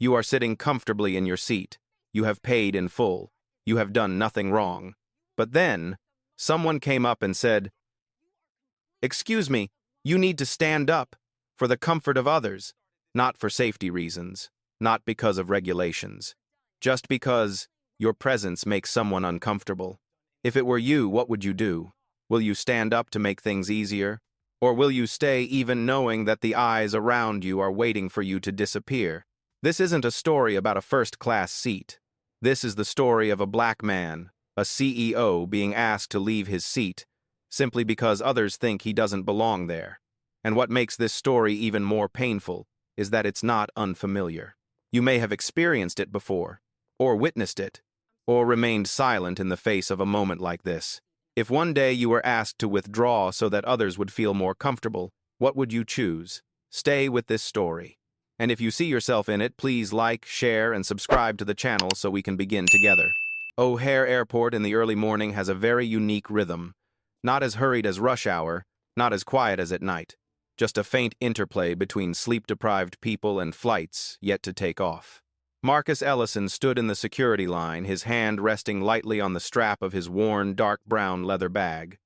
You are sitting comfortably in your seat. You have paid in full. You have done nothing wrong. But then, someone came up and said, "Excuse me, you need to stand up for the comfort of others, not for safety reasons, not because of regulations, just because your presence makes someone uncomfortable. If it were you, what would you do? Will you stand up to make things easier? Or will you stay even knowing that the eyes around you are waiting for you to disappear?" This isn't a story about a first-class seat. This is the story of a black man, a CEO, being asked to leave his seat simply because others think he doesn't belong there. And what makes this story even more painful is that it's not unfamiliar. You may have experienced it before, or witnessed it, or remained silent in the face of a moment like this. If one day you were asked to withdraw so that others would feel more comfortable, what would you choose? Stay with this story. And if you see yourself in it, please like, share, and subscribe to the channel so we can begin together. O'Hare Airport in the early morning has a very unique rhythm. Not as hurried as rush hour, not as quiet as at night. Just a faint interplay between sleep-deprived people and flights yet to take off. Marcus Ellison stood in the security line, his hand resting lightly on the strap of his worn, dark brown leather bag.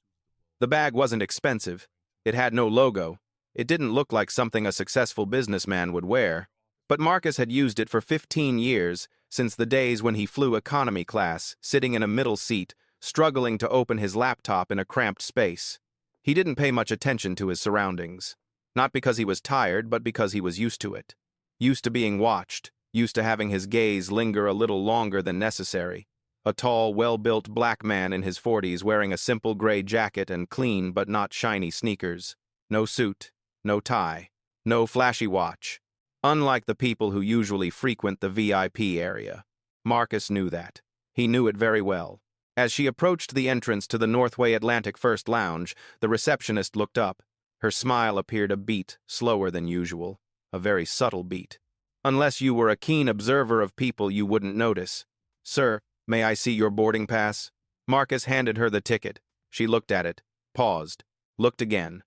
The bag wasn't expensive. It had no logo. It didn't look like something a successful businessman would wear. But Marcus had used it for 15 years, since the days when he flew economy class, sitting in a middle seat, struggling to open his laptop in a cramped space. He didn't pay much attention to his surroundings. Not because he was tired, but because he was used to it. Used to being watched. Used to having his gaze linger a little longer than necessary. A tall, well-built black man in his 40s wearing a simple gray jacket and clean but not shiny sneakers. No suit, no tie, no flashy watch. Unlike the people who usually frequent the VIP area. Marcus knew that. He knew it very well. As she approached the entrance to the Northway Atlantic First Lounge, the receptionist looked up. Her smile appeared a beat slower than usual, a very subtle beat. Unless you were a keen observer of people, you wouldn't notice. "Sir, may I see your boarding pass?" Marcus handed her the ticket. She looked at it, paused, looked again,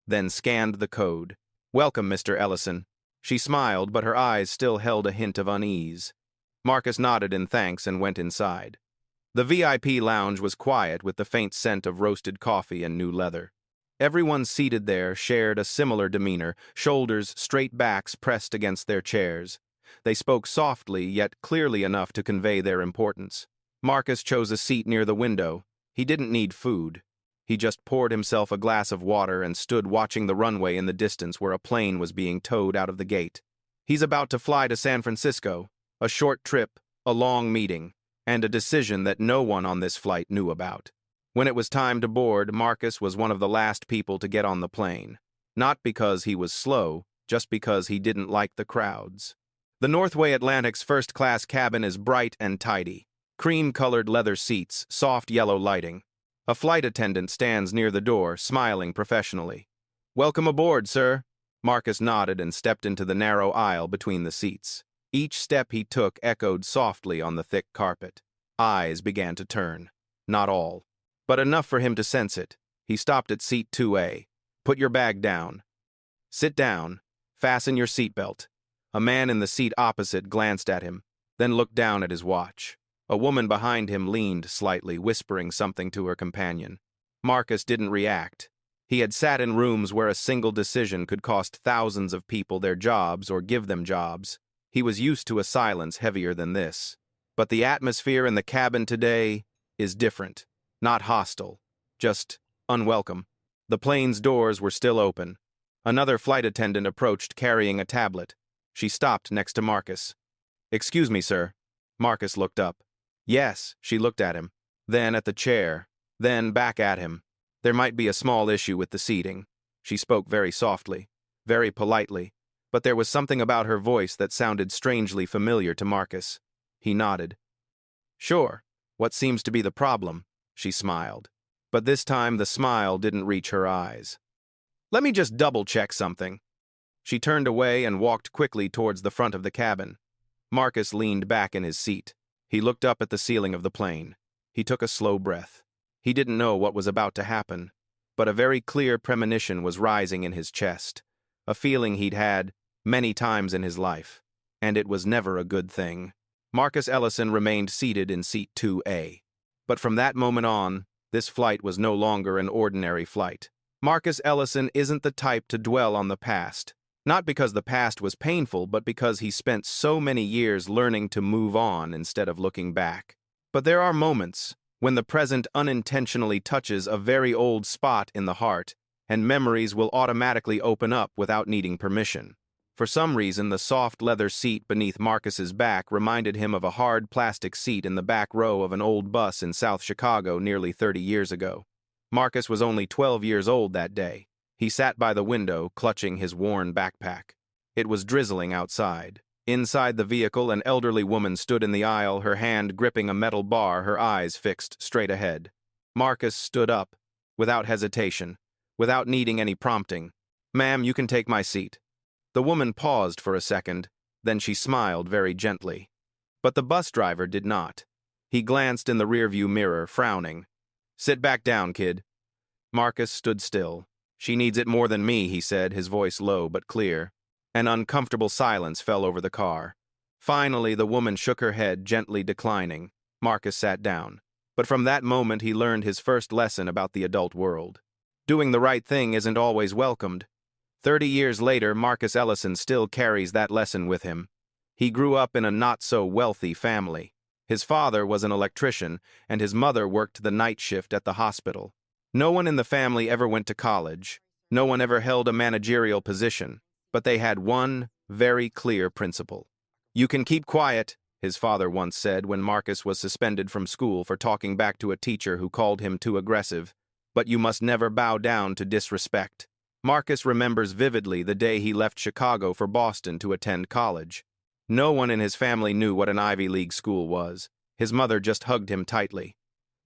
then scanned the code. "Welcome, Mr. Ellison." She smiled, but her eyes still held a hint of unease. Marcus nodded in thanks and went inside. The VIP lounge was quiet with the faint scent of roasted coffee and new leather. Everyone seated there shared a similar demeanor, shoulders straight, backs pressed against their chairs. They spoke softly, yet clearly enough to convey their importance. Marcus chose a seat near the window. He didn't need food. He just poured himself a glass of water and stood watching the runway in the distance where a plane was being towed out of the gate. He's about to fly to San Francisco, a short trip, a long meeting, and a decision that no one on this flight knew about. When it was time to board, Marcus was one of the last people to get on the plane. Not because he was slow, just because he didn't like the crowds. The Northway Atlantic's first-class cabin is bright and tidy. Cream-colored leather seats, soft yellow lighting. A flight attendant stands near the door, smiling professionally. "Welcome aboard, sir." Marcus nodded and stepped into the narrow aisle between the seats. Each step he took echoed softly on the thick carpet. Eyes began to turn. Not all, but enough for him to sense it. He stopped at seat 2A. "Put your bag down. Sit down. Fasten your seatbelt." A man in the seat opposite glanced at him, then looked down at his watch. A woman behind him leaned slightly, whispering something to her companion. Marcus didn't react. He had sat in rooms where a single decision could cost thousands of people their jobs or give them jobs. He was used to a silence heavier than this. But the atmosphere in the cabin today is different. Not hostile, just unwelcome. The plane's doors were still open. Another flight attendant approached carrying a tablet. She stopped next to Marcus. "Excuse me, sir." Marcus looked up. "Yes," she looked at him, then at the chair, then back at him. "There might be a small issue with the seating." She spoke very softly, very politely, but there was something about her voice that sounded strangely familiar to Marcus. He nodded. "Sure. What seems to be the problem?" She smiled. But this time the smile didn't reach her eyes. "Let me just double-check something." She turned away and walked quickly towards the front of the cabin. Marcus leaned back in his seat. He looked up at the ceiling of the plane. He took a slow breath. He didn't know what was about to happen, but a very clear premonition was rising in his chest, a feeling he'd had many times in his life. and it was never a good thing. Marcus Ellison remained seated in seat 2A. But from that moment on, this flight was no longer an ordinary flight. Marcus Ellison isn't the type to dwell on the past. Not because the past was painful, but because he spent so many years learning to move on instead of looking back. But there are moments when the present unintentionally touches a very old spot in the heart, and memories will automatically open up without needing permission. For some reason, the soft leather seat beneath Marcus's back reminded him of a hard plastic seat in the back row of an old bus in South Chicago nearly 30 years ago. Marcus was only 12 years old that day. He sat by the window, clutching his worn backpack. It was drizzling outside. Inside the vehicle, an elderly woman stood in the aisle, her hand gripping a metal bar, her eyes fixed straight ahead. Marcus stood up, without hesitation, without needing any prompting. "Ma'am, you can take my seat." The woman paused for a second, then she smiled very gently. But the bus driver did not. He glanced in the rearview mirror, frowning. "Sit back down, kid." Marcus stood still. "She needs it more than me," he said, his voice low but clear. An uncomfortable silence fell over the car. Finally, the woman shook her head, gently declining. Marcus sat down. But from that moment, he learned his first lesson about the adult world. Doing the right thing isn't always welcomed. 30 years later, Marcus Ellison still carries that lesson with him. He grew up in a not-so-wealthy family. His father was an electrician, and his mother worked the night shift at the hospital. No one in the family ever went to college. No one ever held a managerial position. But they had one very clear principle. "You can keep quiet," his father once said when Marcus was suspended from school for talking back to a teacher who called him too aggressive, "but you must never bow down to disrespect." Marcus remembers vividly the day he left Chicago for Boston to attend college. No one in his family knew what an Ivy League school was. His mother just hugged him tightly.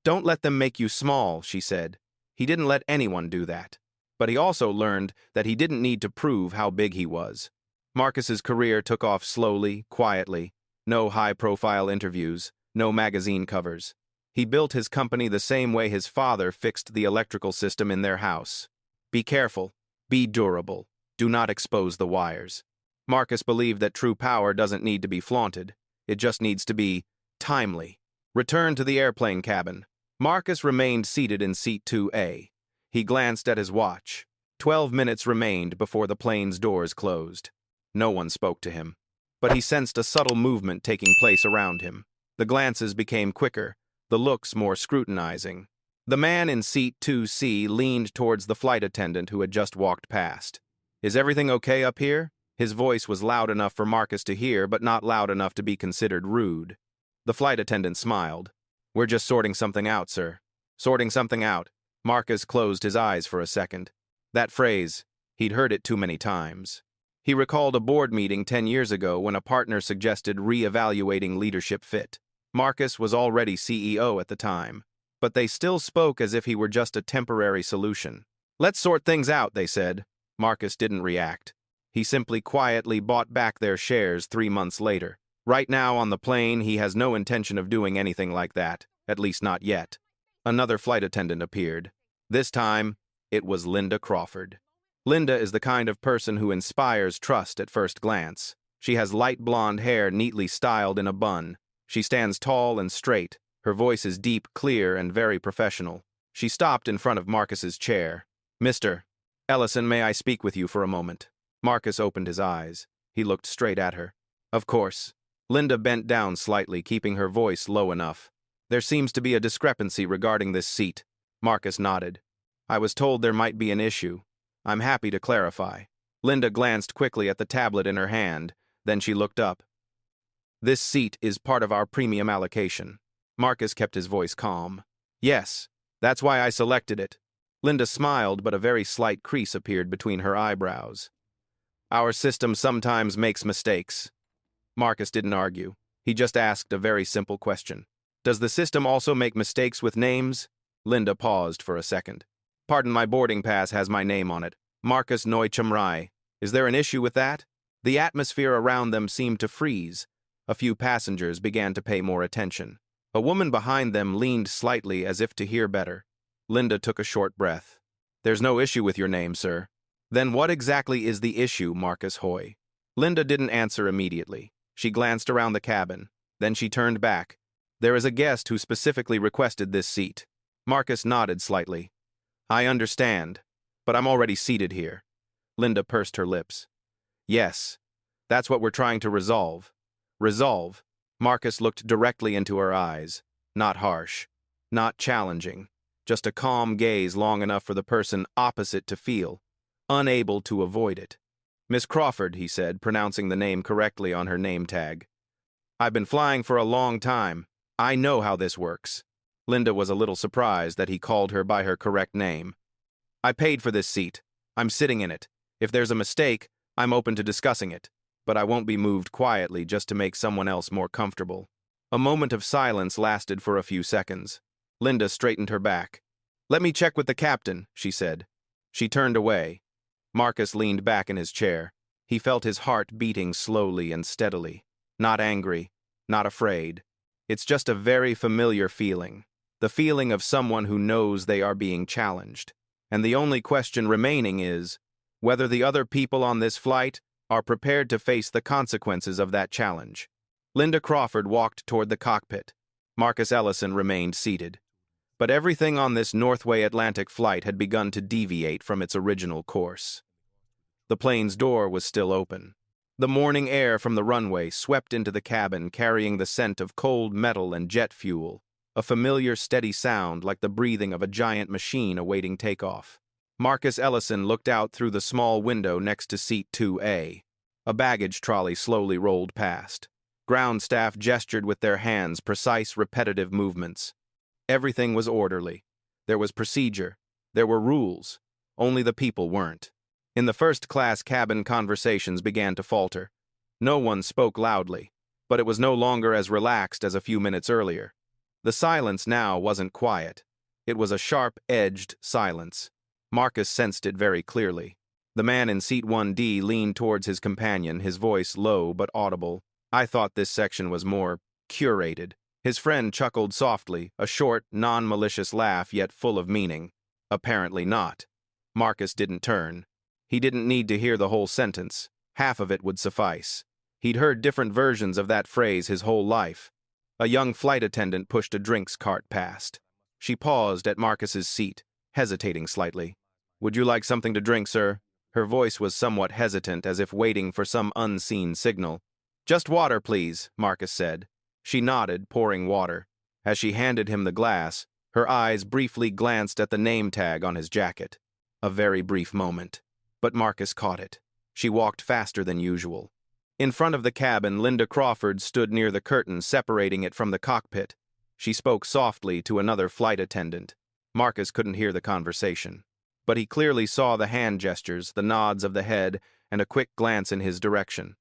"Don't let them make you small," she said. He didn't let anyone do that. But he also learned that he didn't need to prove how big he was. Marcus's career took off slowly, quietly. No high-profile interviews, no magazine covers. He built his company the same way his father fixed the electrical system in their house. Be careful. Be durable. Do not expose the wires. Marcus believed that true power doesn't need to be flaunted. It just needs to be timely. Return to the airplane cabin. Marcus remained seated in seat 2A. He glanced at his watch. 12 minutes remained before the plane's doors closed. No one spoke to him. But he sensed a subtle movement taking place around him. The glances became quicker, the looks more scrutinizing. The man in seat 2C leaned towards the flight attendant who had just walked past. "Is everything okay up here?" His voice was loud enough for Marcus to hear, but not loud enough to be considered rude. The flight attendant smiled. "We're just sorting something out, sir." Sorting something out. Marcus closed his eyes for a second. That phrase, he'd heard it too many times. He recalled a board meeting 10 years ago when a partner suggested re-evaluating leadership fit. Marcus was already CEO at the time, but they still spoke as if he were just a temporary solution. "Let's sort things out," they said. Marcus didn't react. He simply quietly bought back their shares 3 months later. Right now on the plane, he has no intention of doing anything like that, at least not yet. Another flight attendant appeared. This time, it was Linda Crawford. Linda is the kind of person who inspires trust at first glance. She has light blonde hair neatly styled in a bun. She stands tall and straight. Her voice is deep, clear, and very professional. She stopped in front of Marcus's chair. "Mr. Ellison, may I speak with you for a moment?" Marcus opened his eyes. He looked straight at her. "Of course." Linda bent down slightly, keeping her voice low enough. "There seems to be a discrepancy regarding this seat." Marcus nodded. "I was told there might be an issue. I'm happy to clarify." Linda glanced quickly at the tablet in her hand, then she looked up. "This seat is part of our premium allocation." Marcus kept his voice calm. "Yes, that's why I selected it." Linda smiled, but a very slight crease appeared between her eyebrows. "Our system sometimes makes mistakes." Marcus didn't argue. He just asked a very simple question. "Does the system also make mistakes with names?" Linda paused for a second. "Pardon, my boarding pass has my name on it. Marcus Noichamrai. Is there an issue with that?" The atmosphere around them seemed to freeze. A few passengers began to pay more attention. A woman behind them leaned slightly as if to hear better. Linda took a short breath. "There's no issue with your name, sir." "Then what exactly is the issue, Marcus Hoy?" Linda didn't answer immediately. She glanced around the cabin. Then she turned back. There is a guest who specifically requested this seat. Marcus nodded slightly. I understand, but I'm already seated here. Linda pursed her lips. Yes, that's what we're trying to resolve. Resolve? Marcus looked directly into her eyes. Not harsh. Not challenging. Just a calm gaze long enough for the person opposite to feel, unable to avoid it. Miss Crawford, he said, pronouncing the name correctly on her name tag. I've been flying for a long time. I know how this works. Linda was a little surprised that he called her by her correct name. I paid for this seat. I'm sitting in it. If there's a mistake, I'm open to discussing it, but I won't be moved quietly just to make someone else more comfortable. A moment of silence lasted for a few seconds. Linda straightened her back. Let me check with the captain, she said. She turned away. Marcus leaned back in his chair. He felt his heart beating slowly and steadily. Not angry, not afraid. It's just a very familiar feeling. The feeling of someone who knows they are being challenged. And the only question remaining is whether the other people on this flight are prepared to face the consequences of that challenge. Linda Crawford walked toward the cockpit. Marcus Ellison remained seated. But everything on this Northway Atlantic flight had begun to deviate from its original course. The plane's door was still open. The morning air from the runway swept into the cabin carrying the scent of cold metal and jet fuel, a familiar steady sound like the breathing of a giant machine awaiting takeoff. Marcus Ellison looked out through the small window next to seat 2A. A baggage trolley slowly rolled past. Ground staff gestured with their hands, precise, repetitive movements. Everything was orderly. There was procedure. There were rules. Only the people weren't. In the first-class cabin, conversations began to falter. No one spoke loudly, but it was no longer as relaxed as a few minutes earlier. The silence now wasn't quiet. It was a sharp-edged silence. Marcus sensed it very clearly. The man in seat 1D leaned towards his companion, his voice low but audible. I thought this section was more curated. His friend chuckled softly, a short, non-malicious laugh yet full of meaning. Apparently not. Marcus didn't turn. He didn't need to hear the whole sentence. Half of it would suffice. He'd heard different versions of that phrase his whole life. A young flight attendant pushed a drinks cart past. She paused at Marcus's seat, hesitating slightly. Would you like something to drink, sir? Her voice was somewhat hesitant, as if waiting for some unseen signal. Just water, please, Marcus said. She nodded, pouring water. As she handed him the glass, her eyes briefly glanced at the name tag on his jacket. A very brief moment. But Marcus caught it. She walked faster than usual. In front of the cabin, Linda Crawford stood near the curtain separating it from the cockpit. She spoke softly to another flight attendant. Marcus couldn't hear the conversation, but he clearly saw the hand gestures, the nods of the head, and a quick glance in his direction.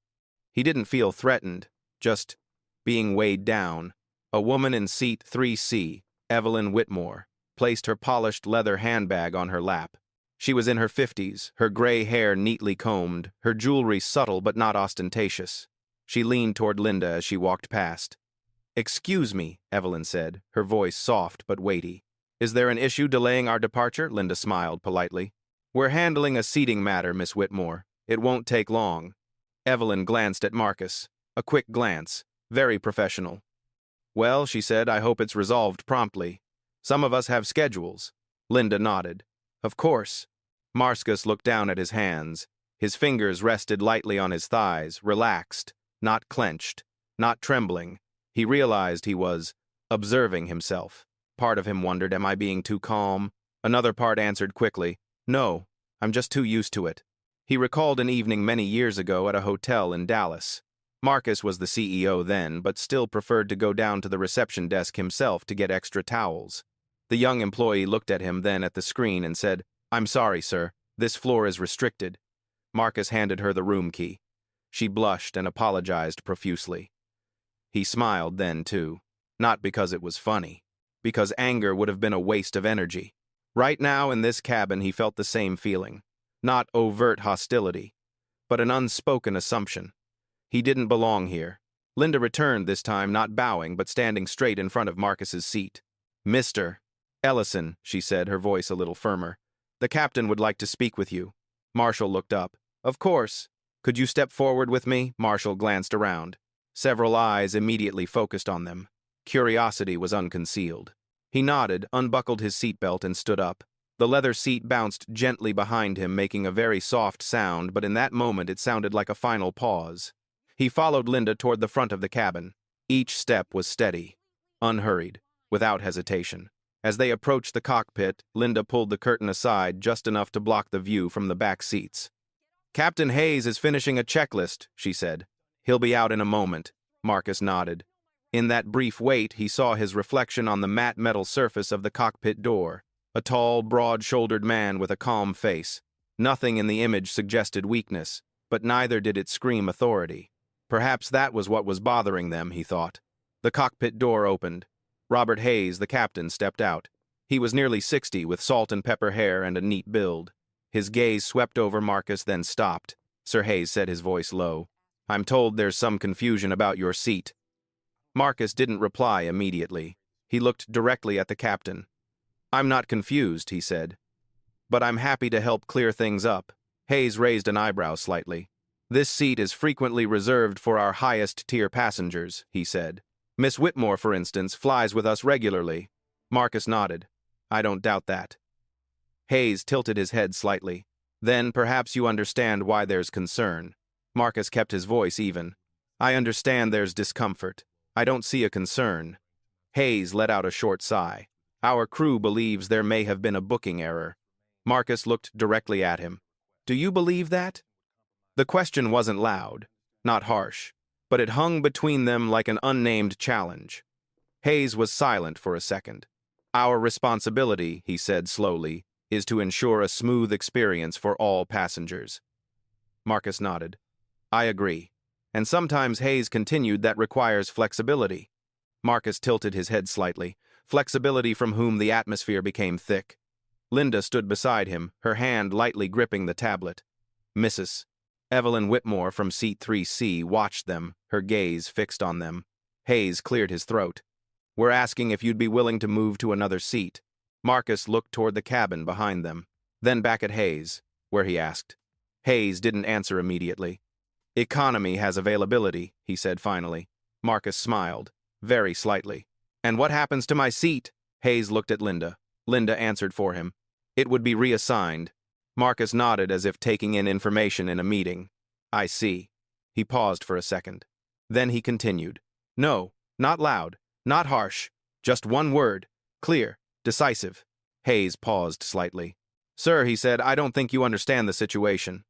He didn't feel threatened, just being weighed down. A woman in seat 3C, Evelyn Whitmore, placed her polished leather handbag on her lap. She was in her 50s, her gray hair neatly combed, her jewelry subtle but not ostentatious. She leaned toward Linda as she walked past. "Excuse me," Evelyn said, her voice soft but weighty. "Is there an issue delaying our departure?" Linda smiled politely. "We're handling a seating matter, Miss Whitmore. It won't take long." Evelyn glanced at Marcus. A quick glance. Very professional. "Well," she said, "I hope it's resolved promptly. Some of us have schedules." Linda nodded. "Of course." Marcus looked down at his hands. His fingers rested lightly on his thighs, relaxed, not clenched, not trembling. He realized he was observing himself. Part of him wondered, am I being too calm? Another part answered quickly, no, I'm just too used to it. He recalled an evening many years ago at a hotel in Dallas. Marcus was the CEO then, but still preferred to go down to the reception desk himself to get extra towels. The young employee looked at him, then at the screen, and said, "I'm sorry, sir. This floor is restricted." Marcus handed her the room key. She blushed and apologized profusely. He smiled then, too. Not because it was funny. Because anger would have been a waste of energy. Right now, in this cabin, he felt the same feeling. Not overt hostility, but an unspoken assumption. He didn't belong here. Linda returned this time, not bowing, but standing straight in front of Marcus's seat. "Mr. Ellison," she said, her voice a little firmer. "The captain would like to speak with you." Marshall looked up. "Of course. Could you step forward with me?" Marshall glanced around. Several eyes immediately focused on them. Curiosity was unconcealed. He nodded, unbuckled his seatbelt, and stood up. The leather seat bounced gently behind him, making a very soft sound, but in that moment it sounded like a final pause. He followed Linda toward the front of the cabin. Each step was steady, unhurried, without hesitation. As they approached the cockpit, Linda pulled the curtain aside just enough to block the view from the back seats. "Captain Hayes is finishing a checklist," she said. "He'll be out in a moment." Marcus nodded. In that brief wait, he saw his reflection on the matte metal surface of the cockpit door. A tall, broad-shouldered man with a calm face. Nothing in the image suggested weakness, but neither did it scream authority. Perhaps that was what was bothering them, he thought. The cockpit door opened. Robert Hayes, the captain, stepped out. He was nearly 60, with salt and pepper hair and a neat build. His gaze swept over Marcus, then stopped. Sir Hayes said, his voice low. "I'm told there's some confusion about your seat." Marcus didn't reply immediately. He looked directly at the captain. "I'm not confused," he said. "But I'm happy to help clear things up." Hayes raised an eyebrow slightly. "This seat is frequently reserved for our highest-tier passengers," he said. "Miss Whitmore, for instance, flies with us regularly." Marcus nodded. "I don't doubt that." Hayes tilted his head slightly. "Then perhaps you understand why there's concern." Marcus kept his voice even. "I understand there's discomfort. I don't see a concern." Hayes let out a short sigh. "Our crew believes there may have been a booking error." Marcus looked directly at him. "Do you believe that?" The question wasn't loud, not harsh, but it hung between them like an unnamed challenge. Hayes was silent for a second. "Our responsibility," he said slowly, "is to ensure a smooth experience for all passengers." Marcus nodded. "I agree. And sometimes," Hayes continued, "that requires flexibility." Marcus tilted his head slightly. Flexibility from whom the atmosphere became thick. Linda stood beside him, her hand lightly gripping the tablet. Mrs. Evelyn Whitmore from seat 3C watched them, her gaze fixed on them. Hayes cleared his throat. "We're asking if you'd be willing to move to another seat." Marcus looked toward the cabin behind them, then back at Hayes, where he asked. Hayes didn't answer immediately. "Economy has availability," he said finally. Marcus smiled, very slightly. "And what happens to my seat?" Hayes looked at Linda. Linda answered for him. "It would be reassigned." Marcus nodded as if taking in information in a meeting. "I see." He paused for a second. Then he continued. "No, not loud, not harsh. Just one word. Clear, decisive." Hayes paused slightly. "Sir," he said, "I don't think you understand the situation."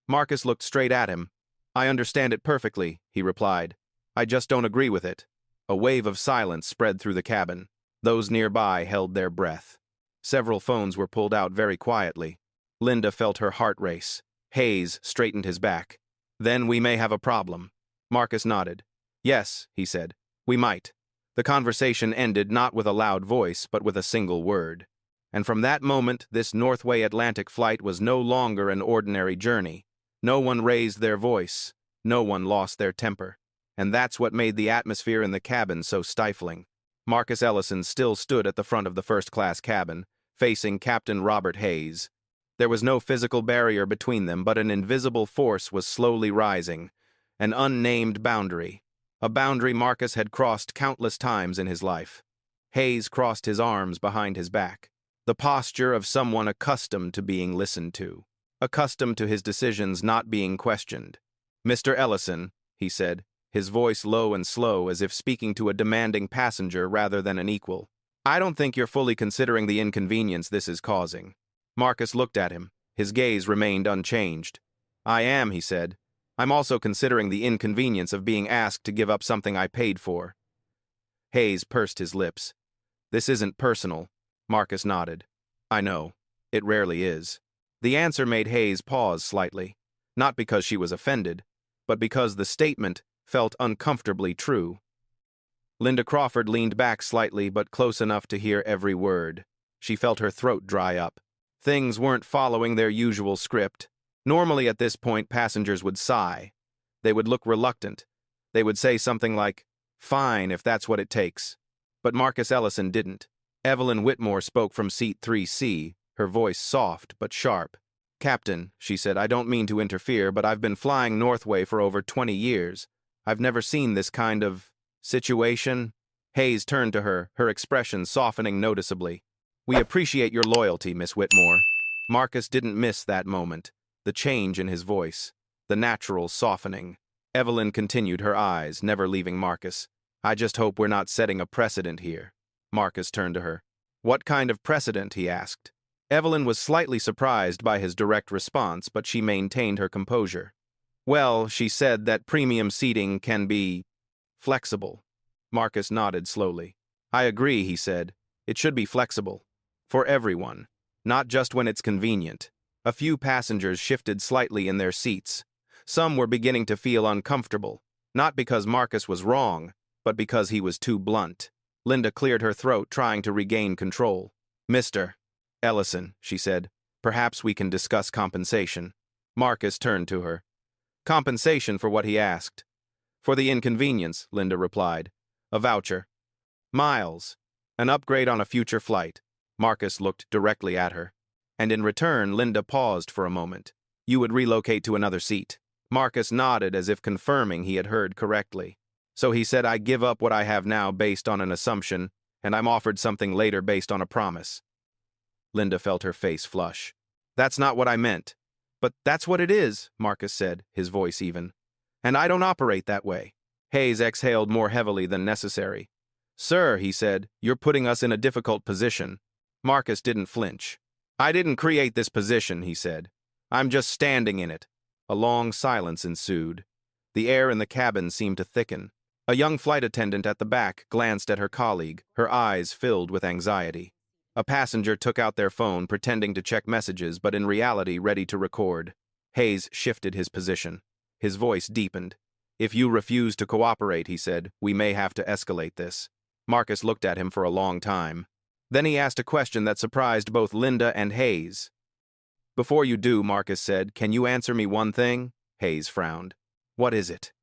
Marcus looked straight at him. "I understand it perfectly," he replied. "I just don't agree with it." A wave of silence spread through the cabin. Those nearby held their breath. Several phones were pulled out very quietly. Linda felt her heart race. Hayes straightened his back. "Then we may have a problem." Marcus nodded. "Yes," he said, "we might." The conversation ended not with a loud voice, but with a single word. And from that moment, this Northway Atlantic flight was no longer an ordinary journey. No one raised their voice. No one lost their temper. And that's what made the atmosphere in the cabin so stifling. Marcus Ellison still stood at the front of the first-class cabin, facing Captain Robert Hayes. There was no physical barrier between them, but an invisible force was slowly rising, an unnamed boundary, a boundary Marcus had crossed countless times in his life. Hayes crossed his arms behind his back, the posture of someone accustomed to being listened to, accustomed to his decisions not being questioned. "Mr. Ellison," he said, his voice low and slow as if speaking to a demanding passenger rather than an equal. "I don't think you're fully considering the inconvenience this is causing." Marcus looked at him. His gaze remained unchanged. "I am," he said. "I'm also considering the inconvenience of being asked to give up something I paid for." Hayes pursed his lips. "This isn't personal." Marcus nodded. "I know. It rarely is." The answer made Hayes pause slightly, not because she was offended, but because the statement felt uncomfortably true. Linda Crawford leaned back slightly, but close enough to hear every word. She felt her throat dry up. Things weren't following their usual script. Normally at this point, passengers would sigh. They would look reluctant. They would say something like, "Fine, if that's what it takes." But Marcus Ellison didn't. Evelyn Whitmore spoke from seat 3C, her voice soft but sharp. "Captain," she said, "I don't mean to interfere, but I've been flying Northway for over 20 years. I've never seen this kind of situation. Hayes turned to her, her expression softening noticeably. We appreciate your loyalty, Miss Whitmore. Marcus didn't miss that moment, the change in his voice, the natural softening. Evelyn continued, her eyes never leaving Marcus. I just hope we're not setting a precedent here. Marcus turned to her. What kind of precedent, he asked. Evelyn was slightly surprised by his direct response, but she maintained her composure. Well, she said that premium seating can be flexible. Marcus nodded slowly. I agree, he said. It should be flexible. For everyone. Not just when it's convenient. A few passengers shifted slightly in their seats. Some were beginning to feel uncomfortable, not because Marcus was wrong, but because he was too blunt. Linda cleared her throat, trying to regain control. Mr. Ellison, she said, perhaps we can discuss compensation. Marcus turned to her. Compensation for what, he asked. For the inconvenience, Linda replied. A voucher. Miles. An upgrade on a future flight. Marcus looked directly at her. And in return, Linda paused for a moment. You would relocate to another seat. Marcus nodded as if confirming he had heard correctly. So he said, I give up what I have now based on an assumption, and I'm offered something later based on a promise. Linda felt her face flush. That's not what I meant. But that's what it is, Marcus said, his voice even. And I don't operate that way. Hayes exhaled more heavily than necessary. Sir, he said, you're putting us in a difficult position. Marcus didn't flinch. I didn't create this position, he said. I'm just standing in it. A long silence ensued. The air in the cabin seemed to thicken. A young flight attendant at the back glanced at her colleague, her eyes filled with anxiety. A passenger took out their phone, pretending to check messages, but in reality ready to record. Hayes shifted his position. His voice deepened. If you refuse to cooperate, he said, we may have to escalate this. Marcus looked at him for a long time. Then he asked a question that surprised both Linda and Hayes. Before you do, Marcus said, can you answer me one thing? Hayes frowned. What is it?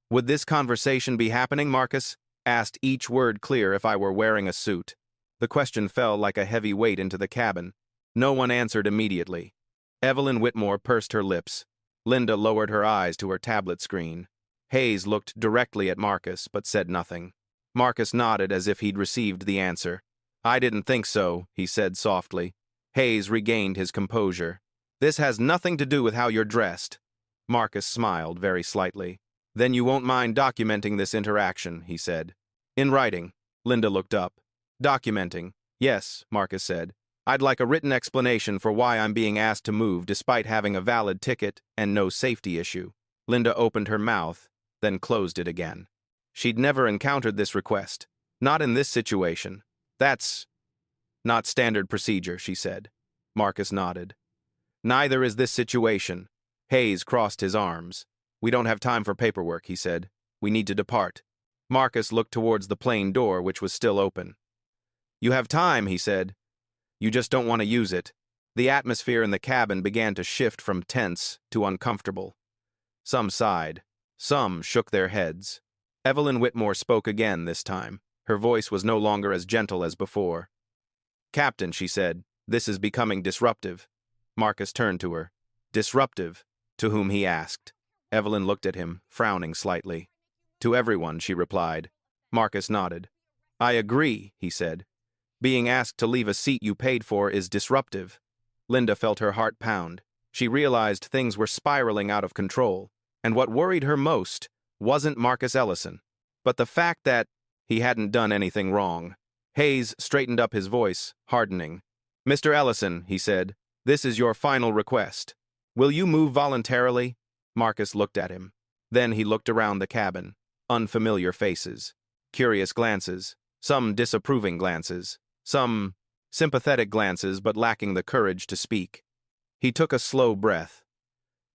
Would this conversation be happening, Marcus? Asked, each word clear, if I were wearing a suit. The question fell like a heavy weight into the cabin. No one answered immediately. Evelyn Whitmore pursed her lips. Linda lowered her eyes to her tablet screen. Hayes looked directly at Marcus, but said nothing. Marcus nodded as if he'd received the answer. I didn't think so, he said softly. Hayes regained his composure. This has nothing to do with how you're dressed. Marcus smiled very slightly. Then you won't mind documenting this interaction, he said. In writing. Linda looked up. Documenting. Yes, Marcus said. I'd like a written explanation for why I'm being asked to move despite having a valid ticket and no safety issue. Linda opened her mouth, then closed it again. She'd never encountered this request. Not in this situation. That's not standard procedure, she said. Marcus nodded. Neither is this situation. Hayes crossed his arms. We don't have time for paperwork, he said. We need to depart. Marcus looked towards the plane door, which was still open. You have time, he said. You just don't want to use it. The atmosphere in the cabin began to shift from tense to uncomfortable. Some sighed. Some shook their heads. Evelyn Whitmore spoke again this time. Her voice was no longer as gentle as before. Captain, she said, this is becoming disruptive. Marcus turned to her. Disruptive? To whom, he asked. Evelyn looked at him, frowning slightly. To everyone, she replied. Marcus nodded. I agree, he said. Being asked to leave a seat you paid for is disruptive. Linda felt her heart pound. She realized things were spiraling out of control, and what worried her most wasn't Marcus Ellison, but the fact that he hadn't done anything wrong. Hayes straightened up his voice, hardening. Mr. Ellison, he said, this is your final request. Will you move voluntarily? Marcus looked at him. Then he looked around the cabin. Unfamiliar faces. Curious glances. Some disapproving glances. Some sympathetic glances, but lacking the courage to speak. He took a slow breath.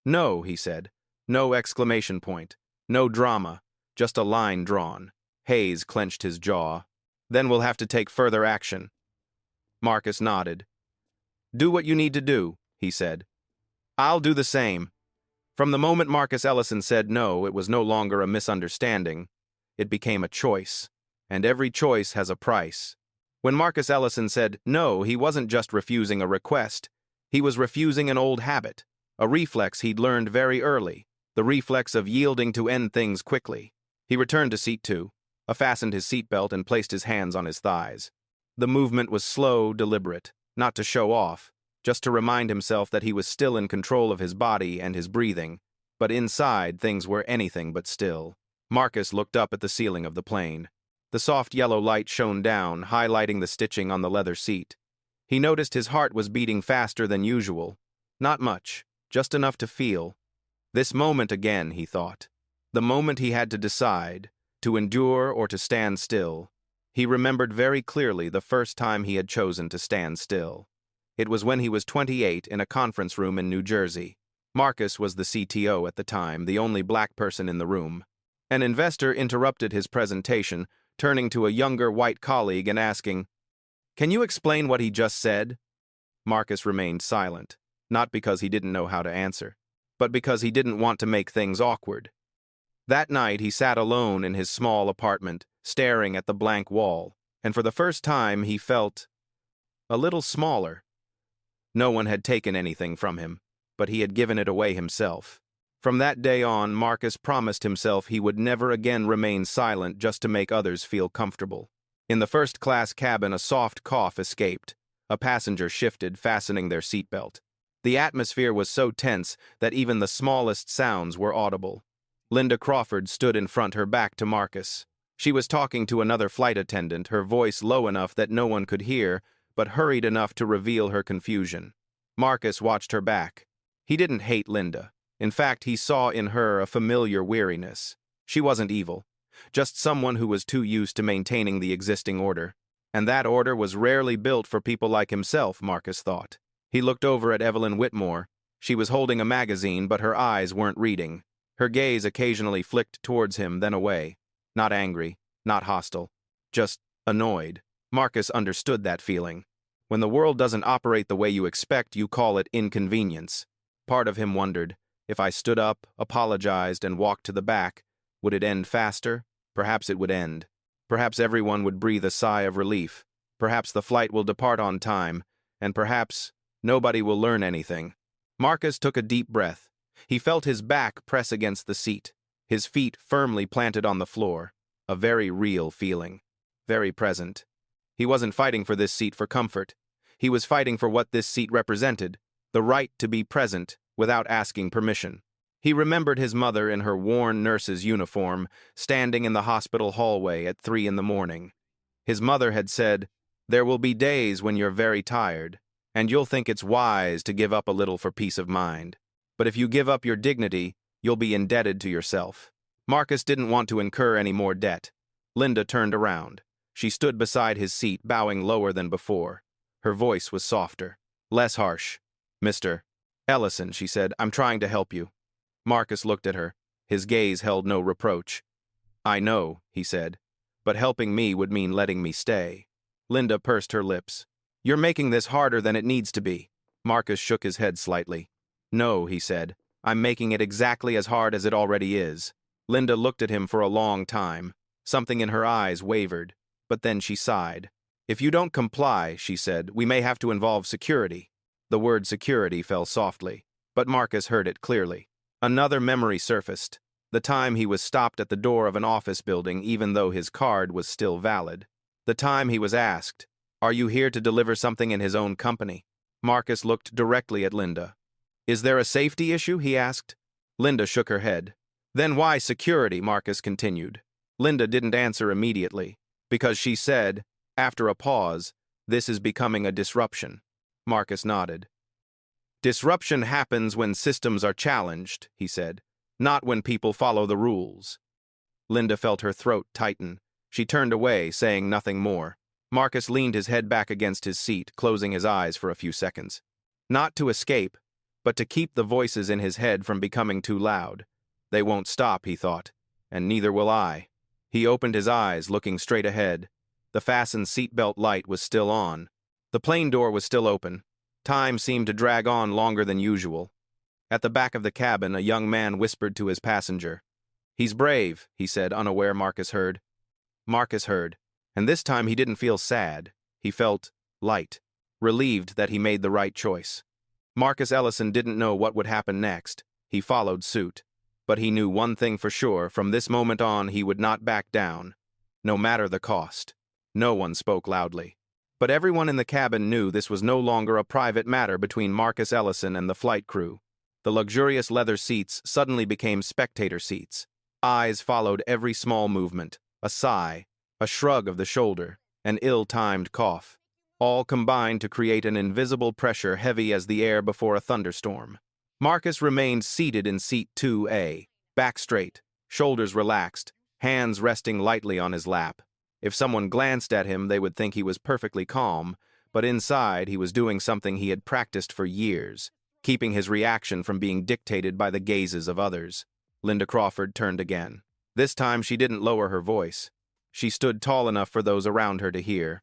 No, he said. No exclamation point. No drama. Just a line drawn. Hayes clenched his jaw. Then we'll have to take further action. Marcus nodded. Do what you need to do, he said. I'll do the same. From the moment Marcus Ellison said no, it was no longer a misunderstanding. It became a choice. And every choice has a price. When Marcus Ellison said no, he wasn't just refusing a request. He was refusing an old habit, a reflex he'd learned very early, the reflex of yielding to end things quickly. He returned to seat 2, fastened his seatbelt, and placed his hands on his thighs. The movement was slow, deliberate, not to show off, just to remind himself that he was still in control of his body and his breathing, but inside things were anything but still. Marcus looked up at the ceiling of the plane. The soft yellow light shone down, highlighting the stitching on the leather seat. He noticed his heart was beating faster than usual. Not much, just enough to feel. This moment again, he thought. The moment he had to decide, to endure or to stand still. He remembered very clearly the first time he had chosen to stand still. It was when he was 28 in a conference room in New Jersey. Marcus was the CTO at the time, the only black person in the room. An investor interrupted his presentation, turning to a younger white colleague and asking, "Can you explain what he just said?" Marcus remained silent, not because he didn't know how to answer, but because he didn't want to make things awkward. That night he sat alone in his small apartment, staring at the blank wall, and for the first time he felt a little smaller. No one had taken anything from him, but he had given it away himself. From that day on, Marcus promised himself he would never again remain silent just to make others feel comfortable. In the first-class cabin, a soft cough escaped. A passenger shifted, fastening their seatbelt. The atmosphere was so tense that even the smallest sounds were audible. Linda Crawford stood in front, her back to Marcus. She was talking to another flight attendant, her voice low enough that no one could hear, but hurried enough to reveal her confusion. Marcus watched her back. He didn't hate Linda. In fact, he saw in her a familiar weariness. She wasn't evil, just someone who was too used to maintaining the existing order. And that order was rarely built for people like himself, Marcus thought. He looked over at Evelyn Whitmore. She was holding a magazine, but her eyes weren't reading. Her gaze occasionally flicked towards him, then away. Not angry, not hostile, just annoyed. Marcus understood that feeling. When the world doesn't operate the way you expect, you call it inconvenience. Part of him wondered, if I stood up, apologized, and walked to the back, would it end faster? Perhaps it would end. Perhaps everyone would breathe a sigh of relief. Perhaps the flight will depart on time, and perhaps nobody will learn anything. Marcus took a deep breath. He felt his back press against the seat, his feet firmly planted on the floor. A very real feeling. Very present. He wasn't fighting for this seat for comfort. He was fighting for what this seat represented, the right to be present without asking permission. He remembered his mother in her worn nurse's uniform, standing in the hospital hallway at 3 in the morning. His mother had said, "There will be days when you're very tired, and you'll think it's wise to give up a little for peace of mind. But if you give up your dignity, you'll be indebted to yourself." Marcus didn't want to incur any more debt. Linda turned around. She stood beside his seat, bowing lower than before. Her voice was softer, less harsh. "Mr. Ellison," she said, "I'm trying to help you." Marcus looked at her. His gaze held no reproach. "I know," he said, "but helping me would mean letting me stay." Linda pursed her lips. "You're making this harder than it needs to be." Marcus shook his head slightly. "No," he said, "I'm making it exactly as hard as it already is." Linda looked at him for a long time. Something in her eyes wavered, but then she sighed. "If you don't comply," she said, "we may have to involve security." The word security fell softly, but Marcus heard it clearly. Another memory surfaced, the time he was stopped at the door of an office building even though his card was still valid. The time he was asked, "Are you here to deliver something in his own company?" Marcus looked directly at Linda. "Is there a safety issue?" he asked. Linda shook her head. "Then why security?" Marcus continued. Linda didn't answer immediately, because she said, after a pause, "This is becoming a disruption." Marcus nodded. "Disruption happens when systems are challenged," he said, "not when people follow the rules." Linda felt her throat tighten. She turned away, saying nothing more. Marcus leaned his head back against his seat, closing his eyes for a few seconds. Not to escape, but to keep the voices in his head from becoming too loud. They won't stop, he thought, and neither will I. He opened his eyes, looking straight ahead. The fastened seatbelt light was still on. The plane door was still open. Time seemed to drag on longer than usual. At the back of the cabin, a young man whispered to his passenger. "He's brave," he said, unaware Marcus heard. Marcus heard, and this time he didn't feel sad. He felt light, relieved that he made the right choice. Marcus Ellison didn't know what would happen next. He followed suit. But he knew one thing for sure: from this moment on he would not back down, no matter the cost. No one spoke loudly. But everyone in the cabin knew this was no longer a private matter between Marcus Ellison and the flight crew. The luxurious leather seats suddenly became spectator seats. Eyes followed every small movement: a sigh, a shrug of the shoulder, an ill-timed cough. All combined to create an invisible pressure heavy as the air before a thunderstorm. Marcus remained seated in seat 2A, back straight, shoulders relaxed, hands resting lightly on his lap. If someone glanced at him, they would think he was perfectly calm, but inside he was doing something he had practiced for years, keeping his reaction from being dictated by the gazes of others. Linda Crawford turned again. This time she didn't lower her voice. She stood tall enough for those around her to hear.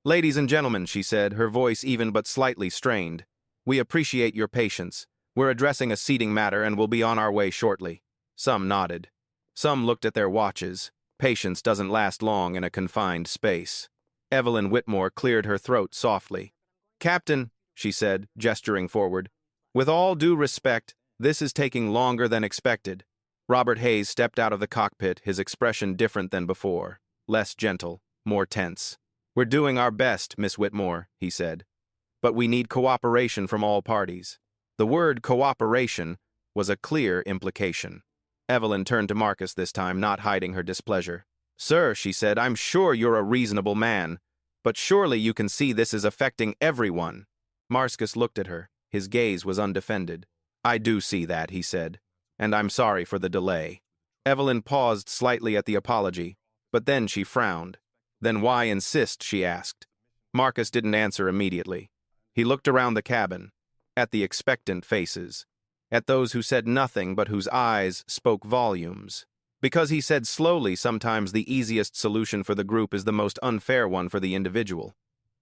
"Ladies and gentlemen," she said, her voice even but slightly strained, "we appreciate your patience. We're addressing a seating matter and will be on our way shortly." Some nodded. Some looked at their watches. Patience doesn't last long in a confined space. Evelyn Whitmore cleared her throat softly. "Captain," she said, gesturing forward, "with all due respect, this is taking longer than expected." Robert Hayes stepped out of the cockpit, his expression different than before, less gentle, more tense. "We're doing our best, Miss Whitmore," he said, "but we need cooperation from all parties." The word cooperation was a clear implication. Evelyn turned to Marcus this time, not hiding her displeasure. "Sir," she said, "I'm sure you're a reasonable man, but surely you can see this is affecting everyone." Marcus looked at her. His gaze was undefended. "I do see that," he said, "and I'm sorry for the delay." Evelyn paused slightly at the apology, but then she frowned. "Then why insist?" she asked. Marcus didn't answer immediately. He looked around the cabin, at the expectant faces, at those who said nothing but whose eyes spoke volumes. Because he said slowly, sometimes the easiest solution for the group is the most unfair one for the individual.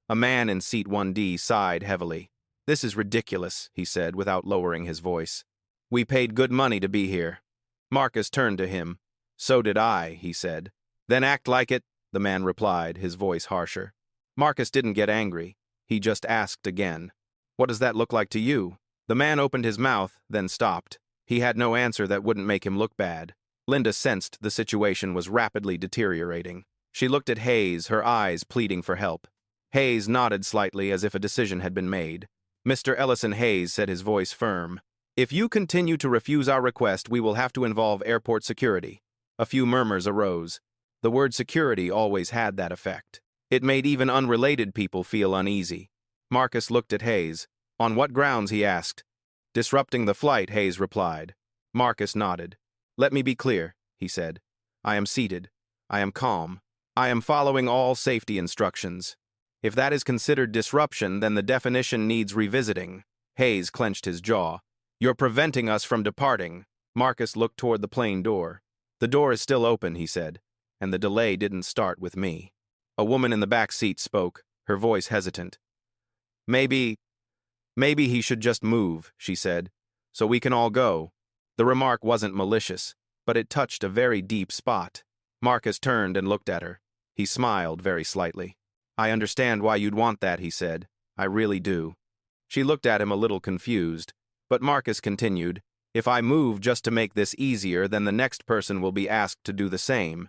A man in seat 1D sighed heavily. "This is ridiculous," he said, without lowering his voice. "We paid good money to be here." Marcus turned to him. "So did I," he said. "Then act like it," the man replied, his voice harsher. Marcus didn't get angry. He just asked again, "What does that look like to you?" The man opened his mouth, then stopped. He had no answer that wouldn't make him look bad. Linda sensed the situation was rapidly deteriorating. She looked at Hayes, her eyes pleading for help. Hayes nodded slightly as if a decision had been made. "Mr. Ellison," Hayes said, his voice firm, "if you continue to refuse our request, we will have to involve airport security." A few murmurs arose. The word security always had that effect. It made even unrelated people feel uneasy. Marcus looked at Hayes. "On what grounds?" he asked. "Disrupting the flight," Hayes replied. Marcus nodded. "Let me be clear," he said. "I am seated. I am calm. I am following all safety instructions. If that is considered disruption, then the definition needs revisiting." Hayes clenched his jaw. "You're preventing us from departing." Marcus looked toward the plane door. "The door is still open," he said, "and the delay didn't start with me." A woman in the back seat spoke, her voice hesitant. Maybe he should just move," she said, "so we can all go." The remark wasn't malicious, but it touched a very deep spot. Marcus turned and looked at her. He smiled very slightly. "I understand why you'd want that," he said. "I really do." She looked at him a little confused, but Marcus continued, "If I move just to make this easier, then the next person will be asked to do the same.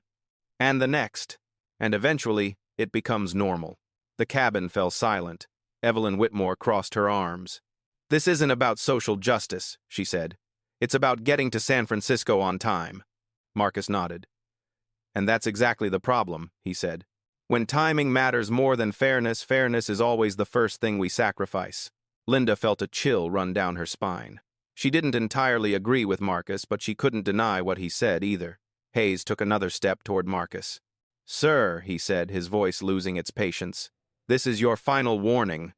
And the next. And eventually, it becomes normal." The cabin fell silent. Evelyn Whitmore crossed her arms. "This isn't about social justice," she said. "It's about getting to San Francisco on time." Marcus nodded. "And that's exactly the problem," he said. "When timing matters more than fairness, fairness is always the first thing we sacrifice." Linda felt a chill run down her spine. She didn't entirely agree with Marcus, but she couldn't deny what he said either. Hayes took another step toward Marcus. "Sir," he said, his voice losing its patience, "this is your final warning."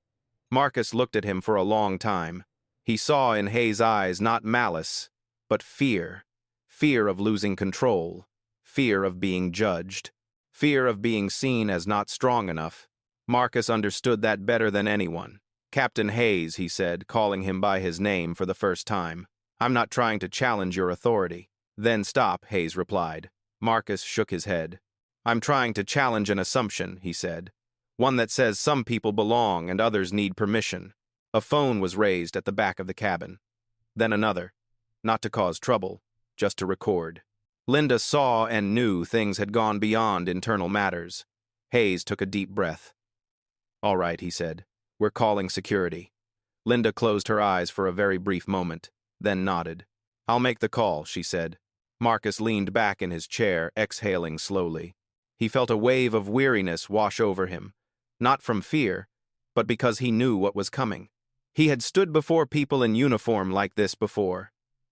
Marcus looked at him for a long time. He saw in Hayes' eyes not malice, but fear. Fear of losing control. Fear of being judged. Fear of being seen as not strong enough. Marcus understood that better than anyone. "Captain Hayes," he said, calling him by his name for the first time. "I'm not trying to challenge your authority." "Then stop," Hayes replied. Marcus shook his head. "I'm trying to challenge an assumption," he said. "One that says some people belong and others need permission." A phone was raised at the back of the cabin. Then another. Not to cause trouble, just to record. Linda saw and knew things had gone beyond internal matters. Hayes took a deep breath. "All right," he said. "We're calling security." Linda closed her eyes for a very brief moment, then nodded. "I'll make the call," she said. Marcus leaned back in his chair, exhaling slowly. He felt a wave of weariness wash over him, not from fear, but because he knew what was coming. He had stood before people in uniform like this before.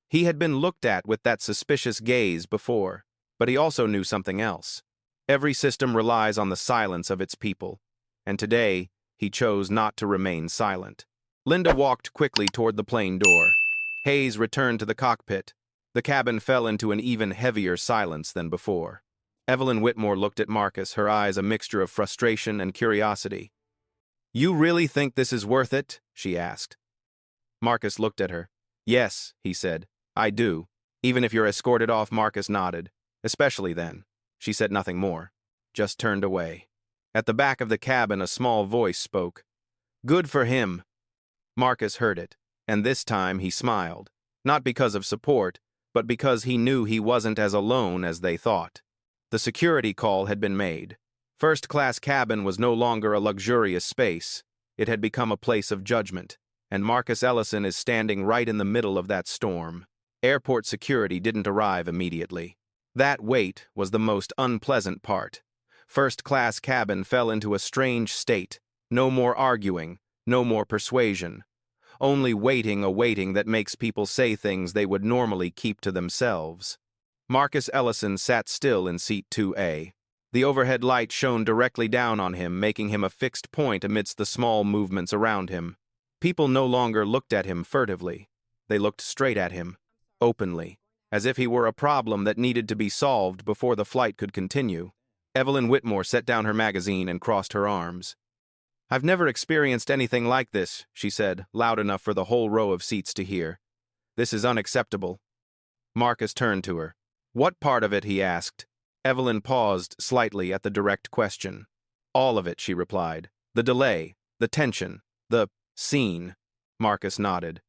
He had been looked at with that suspicious gaze before, but he also knew something else. Every system relies on the silence of its people, and today he chose not to remain silent. Linda walked quickly toward the plane door. Hayes returned to the cockpit. The cabin fell into an even heavier silence than before. Evelyn Whitmore looked at Marcus, her eyes a mixture of frustration and curiosity. "You really think this is worth it?" she asked. Marcus looked at her. "Yes," he said, "I do. Even if you're escorted off." Marcus nodded. "Especially then." She said nothing more, just turned away. At the back of the cabin, a small voice spoke. "Good for him." Marcus heard it, and this time he smiled, not because of support, but because he knew he wasn't as alone as they thought. The security call had been made. First-class cabin was no longer a luxurious space. It had become a place of judgment, and Marcus Ellison is standing right in the middle of that storm. Airport security didn't arrive immediately. That wait was the most unpleasant part. First-class cabin fell into a strange state. No more arguing, no more persuasion. Only waiting, a waiting that makes people say things they would normally keep to themselves. Marcus Ellison sat still in seat 2A. The overhead light shone directly down on him, making him a fixed point amidst the small movements around him. People no longer looked at him furtively. They looked straight at him, openly, as if he were a problem that needed to be solved before the flight could continue. Evelyn Whitmore set down her magazine and crossed her arms. "I've never experienced anything like this," she said, loud enough for the whole row of seats to hear. "This is unacceptable." Marcus turned to her. "What part of it?" he asked. Evelyn paused slightly at the direct question. "All of it," she replied. "The delay, the tension, the scene." Marcus nodded.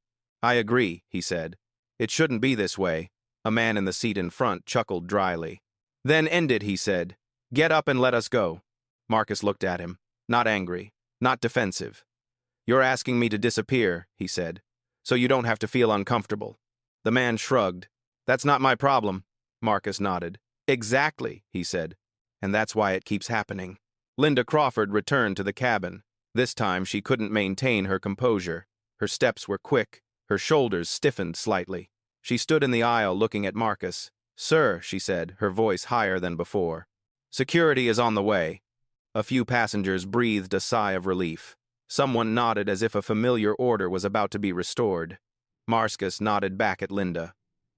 "I agree," he said. "It shouldn't be this way." A man in the seat in front chuckled dryly. "Then end it," he said. "Get up and let us go." Marcus looked at him, not angry, not defensive. "You're asking me to disappear," he said, "so you don't have to feel uncomfortable." The man shrugged. "That's not my problem." Marcus nodded. "Exactly," he said, "and that's why it keeps happening." Linda Crawford returned to the cabin. This time she couldn't maintain her composure. Her steps were quick, her shoulders stiffened slightly. She stood in the aisle looking at Marcus. "Sir," she said, her voice higher than before. "Security is on the way." A few passengers breathed a sigh of relief. Someone nodded as if a familiar order was about to be restored. Marcus nodded back at Linda.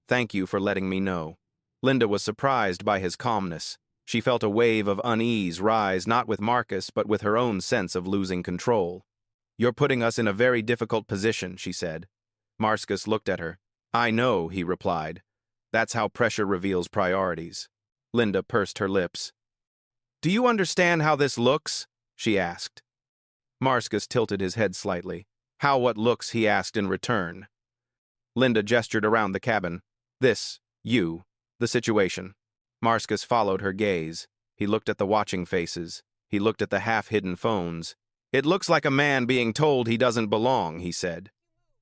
"Thank you for letting me know." Linda was surprised by his calmness. She felt a wave of unease rise not with Marcus but with her own sense of losing control. "You're putting us in a very difficult position," she said. Marcus looked at her. "I know," he replied. "That's how pressure reveals priorities." Linda pursed her lips. "Do you understand how this looks?" she asked. Marcus tilted his head slightly. "How what looks?" he asked in return. Linda gestured around the cabin. "This, you, the situation." Marcus followed her gaze. He looked at the watching faces. He looked at the half-hidden phones. "It looks like a man being told he doesn't belong," he said,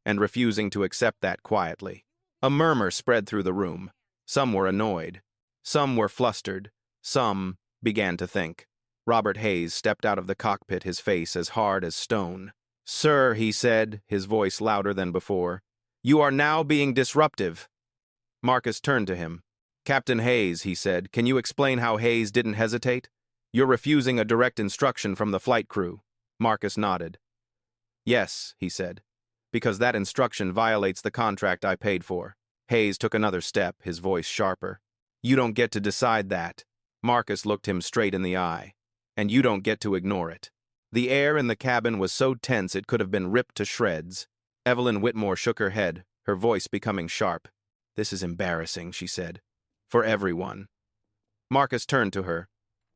and refusing to accept that quietly. A murmur spread through the room. Some were annoyed. Some were flustered. Some began to think. Robert Hayes stepped out of the cockpit, his face as hard as stone. "Sir," he said, his voice louder than before, "you are now being disruptive." Marcus turned to him. "Captain Hayes," he said, "can you explain how?" Hayes didn't hesitate. "You're refusing a direct instruction from the flight crew." Marcus nodded. "Yes," he said, "because that instruction violates the contract I paid for." Hayes took another step, his voice sharper. "You don't get to decide that." Marcus looked him straight in the eye. "And you don't get to ignore it." The air in the cabin was so tense it could have been ripped to shreds. Evelyn Whitmore shook her head, her voice becoming sharp. "This is embarrassing," she said. "For everyone." Marcus turned to her.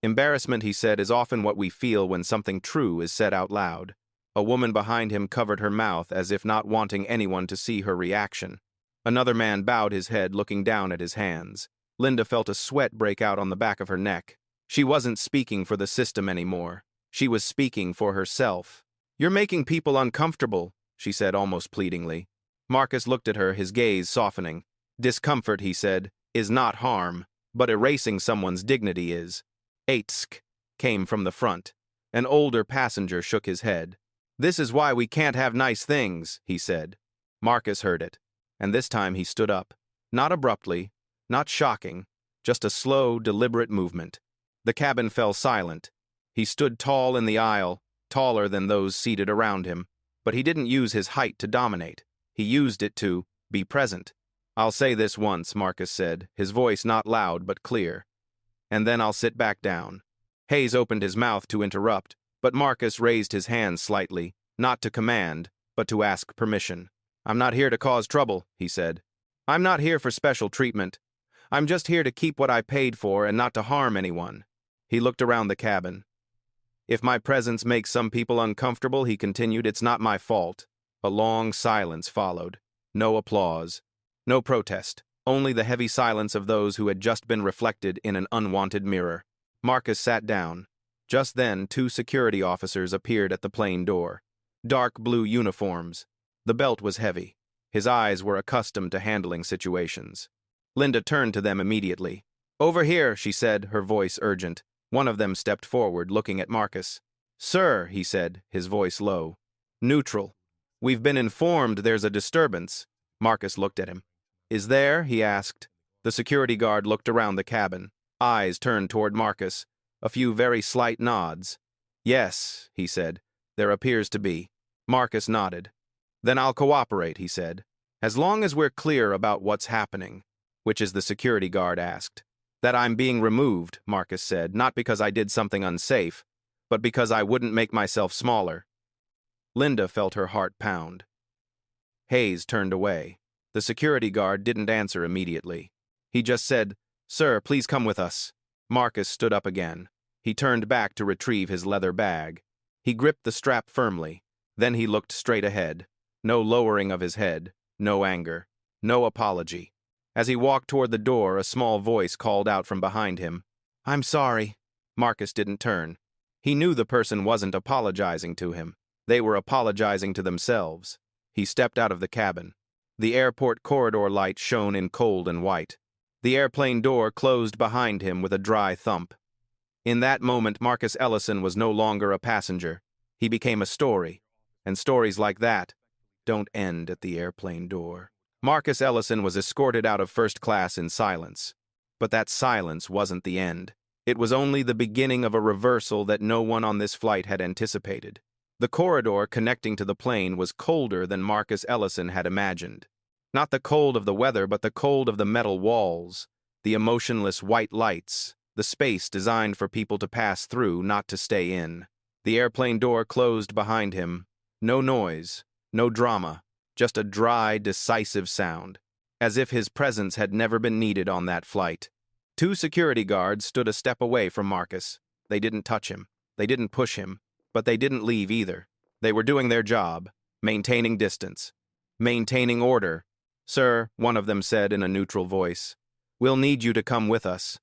"Embarrassment," he said, "is often what we feel when something true is said out loud." A woman behind him covered her mouth as if not wanting anyone to see her reaction. Another man bowed his head, looking down at his hands. Linda felt a sweat break out on the back of her neck. She wasn't speaking for the system anymore. She was speaking for herself. "You're making people uncomfortable," she said almost pleadingly. Marcus looked at her, his gaze softening. "Discomfort," he said, "is not harm, but erasing someone's dignity is." "Eitsk," came from the front. An older passenger shook his head. "This is why we can't have nice things," he said. Marcus heard it, and this time he stood up. Not abruptly, not shocking, just a slow, deliberate movement. The cabin fell silent. He stood tall in the aisle, taller than those seated around him, but he didn't use his height to dominate. He used it to be present. "I'll say this once," Marcus said, his voice not loud but clear. "And then I'll sit back down." Hayes opened his mouth to interrupt, but Marcus raised his hand slightly, not to command, but to ask permission. "I'm not here to cause trouble," he said. "I'm not here for special treatment. I'm just here to keep what I paid for and not to harm anyone." He looked around the cabin. "If my presence makes some people uncomfortable," he continued, "it's not my fault." A long silence followed. No applause. No protest. Only the heavy silence of those who had just been reflected in an unwanted mirror. Marcus sat down. Just then, 2 security officers appeared at the plane door. Dark blue uniforms. The belt was heavy. His eyes were accustomed to handling situations. Linda turned to them immediately. "Over here," she said, her voice urgent. One of them stepped forward, looking at Marcus. "Sir," he said, his voice low. "Neutral. We've been informed there's a disturbance." Marcus looked at him. "Is there?" he asked. The security guard looked around the cabin. Eyes turned toward Marcus. A few very slight nods. "Yes," he said. "There appears to be." Marcus nodded. "Then I'll cooperate," he said. "As long as we're clear about what's happening." "Which is?" the security guard asked. "That I'm being removed," Marcus said, "not because I did something unsafe, but because I wouldn't make myself smaller." Linda felt her heart pound. Hayes turned away. The security guard didn't answer immediately. He just said, "Sir, please come with us." Marcus stood up again. He turned back to retrieve his leather bag. He gripped the strap firmly. Then he looked straight ahead. No lowering of his head, no anger, no apology. As he walked toward the door, a small voice called out from behind him. "I'm sorry." Marcus didn't turn. He knew the person wasn't apologizing to him. They were apologizing to themselves. He stepped out of the cabin. The airport corridor light shone in cold and white. The airplane door closed behind him with a dry thump. In that moment, Marcus Ellison was no longer a passenger. He became a story. And stories like that don't end at the airplane door. Marcus Ellison was escorted out of first class in silence. But that silence wasn't the end. It was only the beginning of a reversal that no one on this flight had anticipated. The corridor connecting to the plane was colder than Marcus Ellison had imagined. Not the cold of the weather, but the cold of the metal walls, the emotionless white lights, the space designed for people to pass through, not to stay in. The airplane door closed behind him. No noise, no drama, just a dry, decisive sound, as if his presence had never been needed on that flight. 2 security guards stood a step away from Marcus. They didn't touch him. They didn't push him. But they didn't leave either. They were doing their job, maintaining distance, maintaining order. "Sir," one of them said in a neutral voice, "we'll need you to come with us."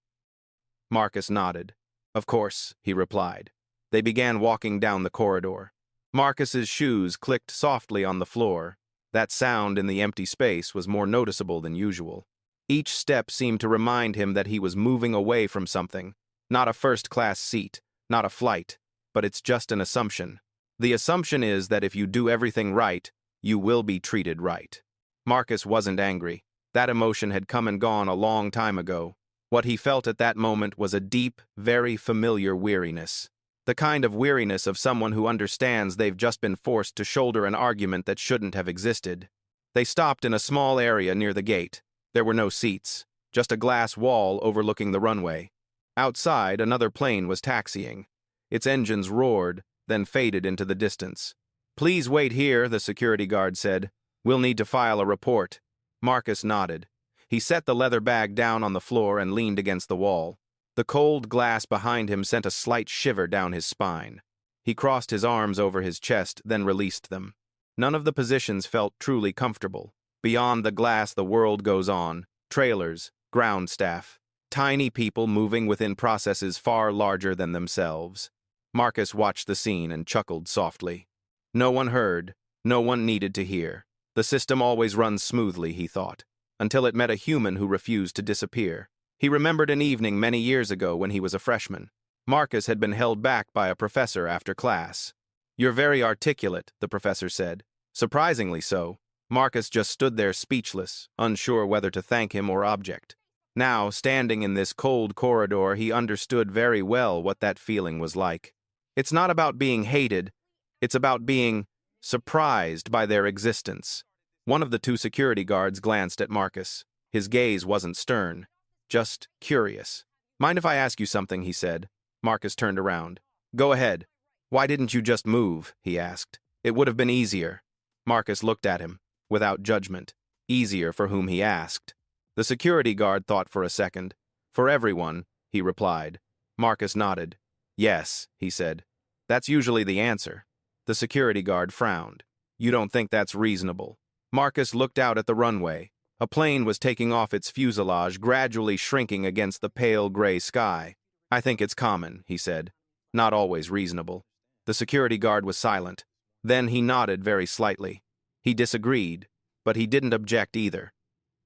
Marcus nodded. "Of course," he replied. They began walking down the corridor. Marcus's shoes clicked softly on the floor. That sound in the empty space was more noticeable than usual. Each step seemed to remind him that he was moving away from something. Not a first-class seat, not a flight. But it's just an assumption. The assumption is that if you do everything right, you will be treated right. Marcus wasn't angry. That emotion had come and gone a long time ago. What he felt at that moment was a deep, very familiar weariness. The kind of weariness of someone who understands they've just been forced to shoulder an argument that shouldn't have existed. They stopped in a small area near the gate. There were no seats, just a glass wall overlooking the runway. Outside, another plane was taxiing. Its engines roared, then faded into the distance. "Please wait here," the security guard said. "We'll need to file a report." Marcus nodded. He set the leather bag down on the floor and leaned against the wall. The cold glass behind him sent a slight shiver down his spine. He crossed his arms over his chest, then released them. None of the positions felt truly comfortable. Beyond the glass, the world goes on. Trailers, ground staff, tiny people moving within processes far larger than themselves. Marcus watched the scene and chuckled softly. No one heard, no one needed to hear. The system always runs smoothly, he thought, until it met a human who refused to disappear. He remembered an evening many years ago when he was a freshman. Marcus had been held back by a professor after class. "You're very articulate," the professor said. Surprisingly so. Marcus just stood there speechless, unsure whether to thank him or object. Now, standing in this cold corridor, he understood very well what that feeling was like. It's not about being hated, it's about being surprised by their existence. One of the two security guards glanced at Marcus. His gaze wasn't stern, just curious. "Mind if I ask you something?" he said. Marcus turned around. "Go ahead. Why didn't you just move?" he asked. "It would have been easier." Marcus looked at him, without judgment. Easier for whom, he asked. The security guard thought for a second. "For everyone," he replied. Marcus nodded. "Yes," he said. "That's usually the answer." The security guard frowned. "You don't think that's reasonable?" Marcus looked out at the runway. A plane was taking off, its fuselage gradually shrinking against the pale gray sky. "I think it's common," he said. "Not always reasonable." The security guard was silent. Then he nodded very slightly. He disagreed, but he didn't object either.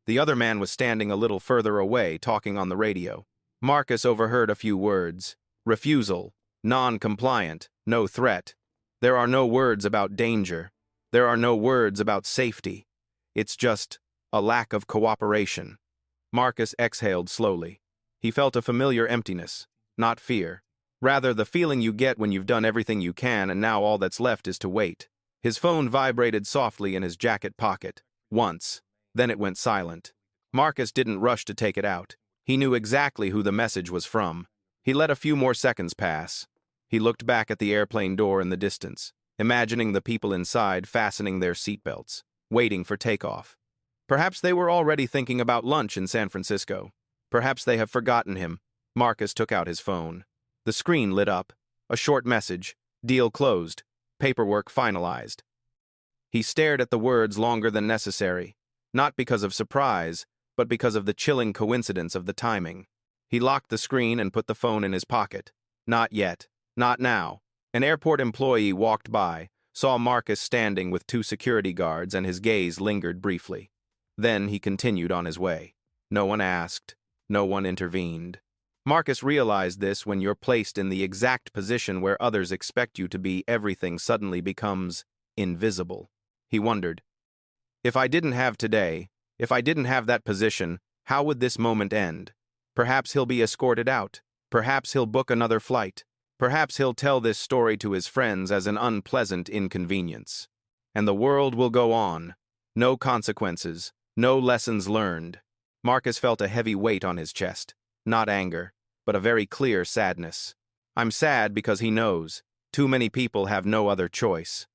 The other man was standing a little further away, talking on the radio. Marcus overheard a few words. Refusal, non-compliant, no threat. There are no words about danger. There are no words about safety. It's just a lack of cooperation. Marcus exhaled slowly. He felt a familiar emptiness, not fear. Rather, the feeling you get when you've done everything you can and now all that's left is to wait. His phone vibrated softly in his jacket pocket. Once. Then it went silent. Marcus didn't rush to take it out. He knew exactly who the message was from. He let a few more seconds pass. He looked back at the airplane door in the distance, imagining the people inside fastening their seatbelts, waiting for takeoff. Perhaps they were already thinking about lunch in San Francisco. Perhaps they have forgotten him. Marcus took out his phone. The screen lit up. A short message. Deal closed. Paperwork finalized. He stared at the words longer than necessary, not because of surprise, but because of the chilling coincidence of the timing. He locked the screen and put the phone in his pocket. Not yet. Not now. An airport employee walked by, saw Marcus standing with two security guards, and his gaze lingered briefly. Then he continued on his way. No one asked. No one intervened. Marcus realized this: when you're placed in the exact position where others expect you to be, everything suddenly becomes invisible. He wondered, if I didn't have today, if I didn't have that position, how would this moment end? Perhaps he'll be escorted out. Perhaps he'll book another flight. Perhaps he'll tell this story to his friends as an unpleasant inconvenience. And the world will go on. No consequences, no lessons learned. Marcus felt a heavy weight on his chest. Not anger, but a very clear sadness. I'm sad because he knows. Too many people have no other choice.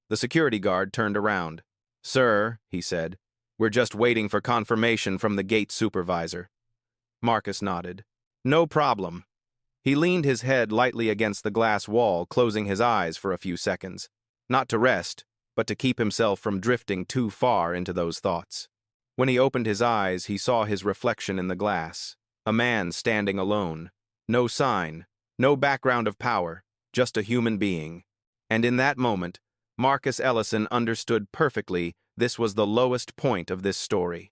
The security guard turned around. "Sir," he said, "we're just waiting for confirmation from the gate supervisor." Marcus nodded. "No problem." He leaned his head lightly against the glass wall, closing his eyes for a few seconds. Not to rest, but to keep himself from drifting too far into those thoughts. When he opened his eyes, he saw his reflection in the glass. A man standing alone. No sign, no background of power, just a human being. And in that moment, Marcus Ellison understood perfectly this was the lowest point of this story.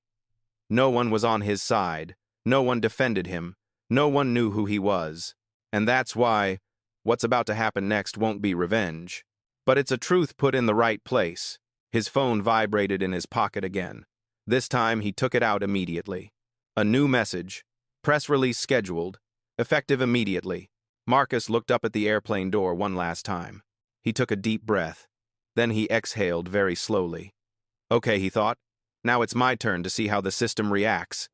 No one was on his side. No one defended him. No one knew who he was. And that's why what's about to happen next won't be revenge. But it's a truth put in the right place. His phone vibrated in his pocket again. This time he took it out immediately. A new message. Press release scheduled. Effective immediately. Marcus looked up at the airplane door one last time. He took a deep breath. Then he exhaled very slowly. Okay, he thought. Now it's my turn to see how the system reacts.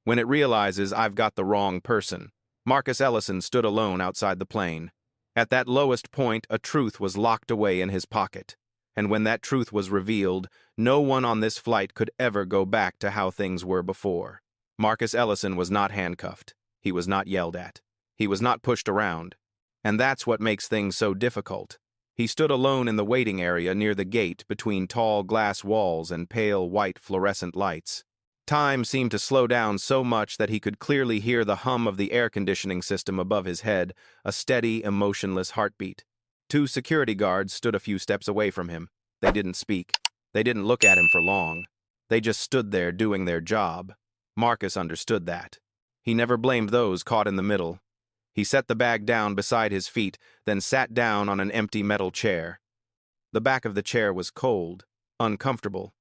When it realizes I've got the wrong person. Marcus Ellison stood alone outside the plane. At that lowest point, a truth was locked away in his pocket. And when that truth was revealed, no one on this flight could ever go back to how things were before. Marcus Ellison was not handcuffed. He was not yelled at. He was not pushed around. And that's what makes things so difficult. He stood alone in the waiting area near the gate between tall glass walls and pale white fluorescent lights. Time seemed to slow down so much that he could clearly hear the hum of the air conditioning system above his head, a steady, emotionless heartbeat. Two security guards stood a few steps away from him. They didn't speak. They didn't look at him for long. They just stood there doing their job. Marcus understood that. He never blamed those caught in the middle. He set the bag down beside his feet, then sat down on an empty metal chair. The back of the chair was cold, uncomfortable,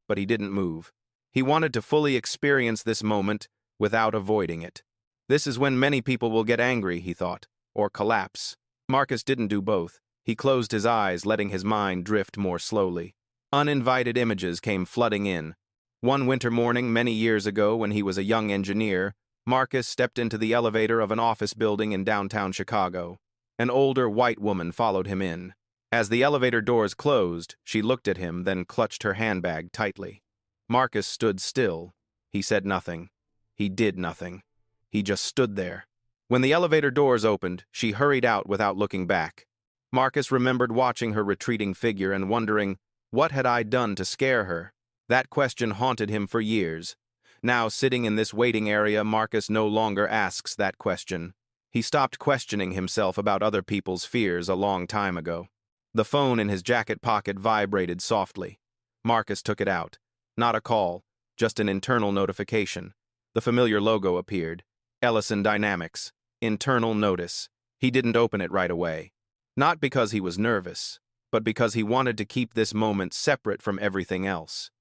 but he didn't move. He wanted to fully experience this moment without avoiding it. This is when many people will get angry, he thought, or collapse. Marcus didn't do both. He closed his eyes, letting his mind drift more slowly. Uninvited images came flooding in. One winter morning many years ago, when he was a young engineer, Marcus stepped into the elevator of an office building in downtown Chicago. An older white woman followed him in. As the elevator doors closed, she looked at him, then clutched her handbag tightly. Marcus stood still. He said nothing. He did nothing. He just stood there. When the elevator doors opened, she hurried out without looking back. Marcus remembered watching her retreating figure and wondering, what had I done to scare her? That question haunted him for years. Now, sitting in this waiting area, Marcus no longer asks that question. He stopped questioning himself about other people's fears a long time ago. The phone in his jacket pocket vibrated softly. Marcus took it out. Not a call, just an internal notification. The familiar logo appeared. Ellison Dynamics. Internal notice. He didn't open it right away. Not because he was nervous, but because he wanted to keep this moment separate from everything else.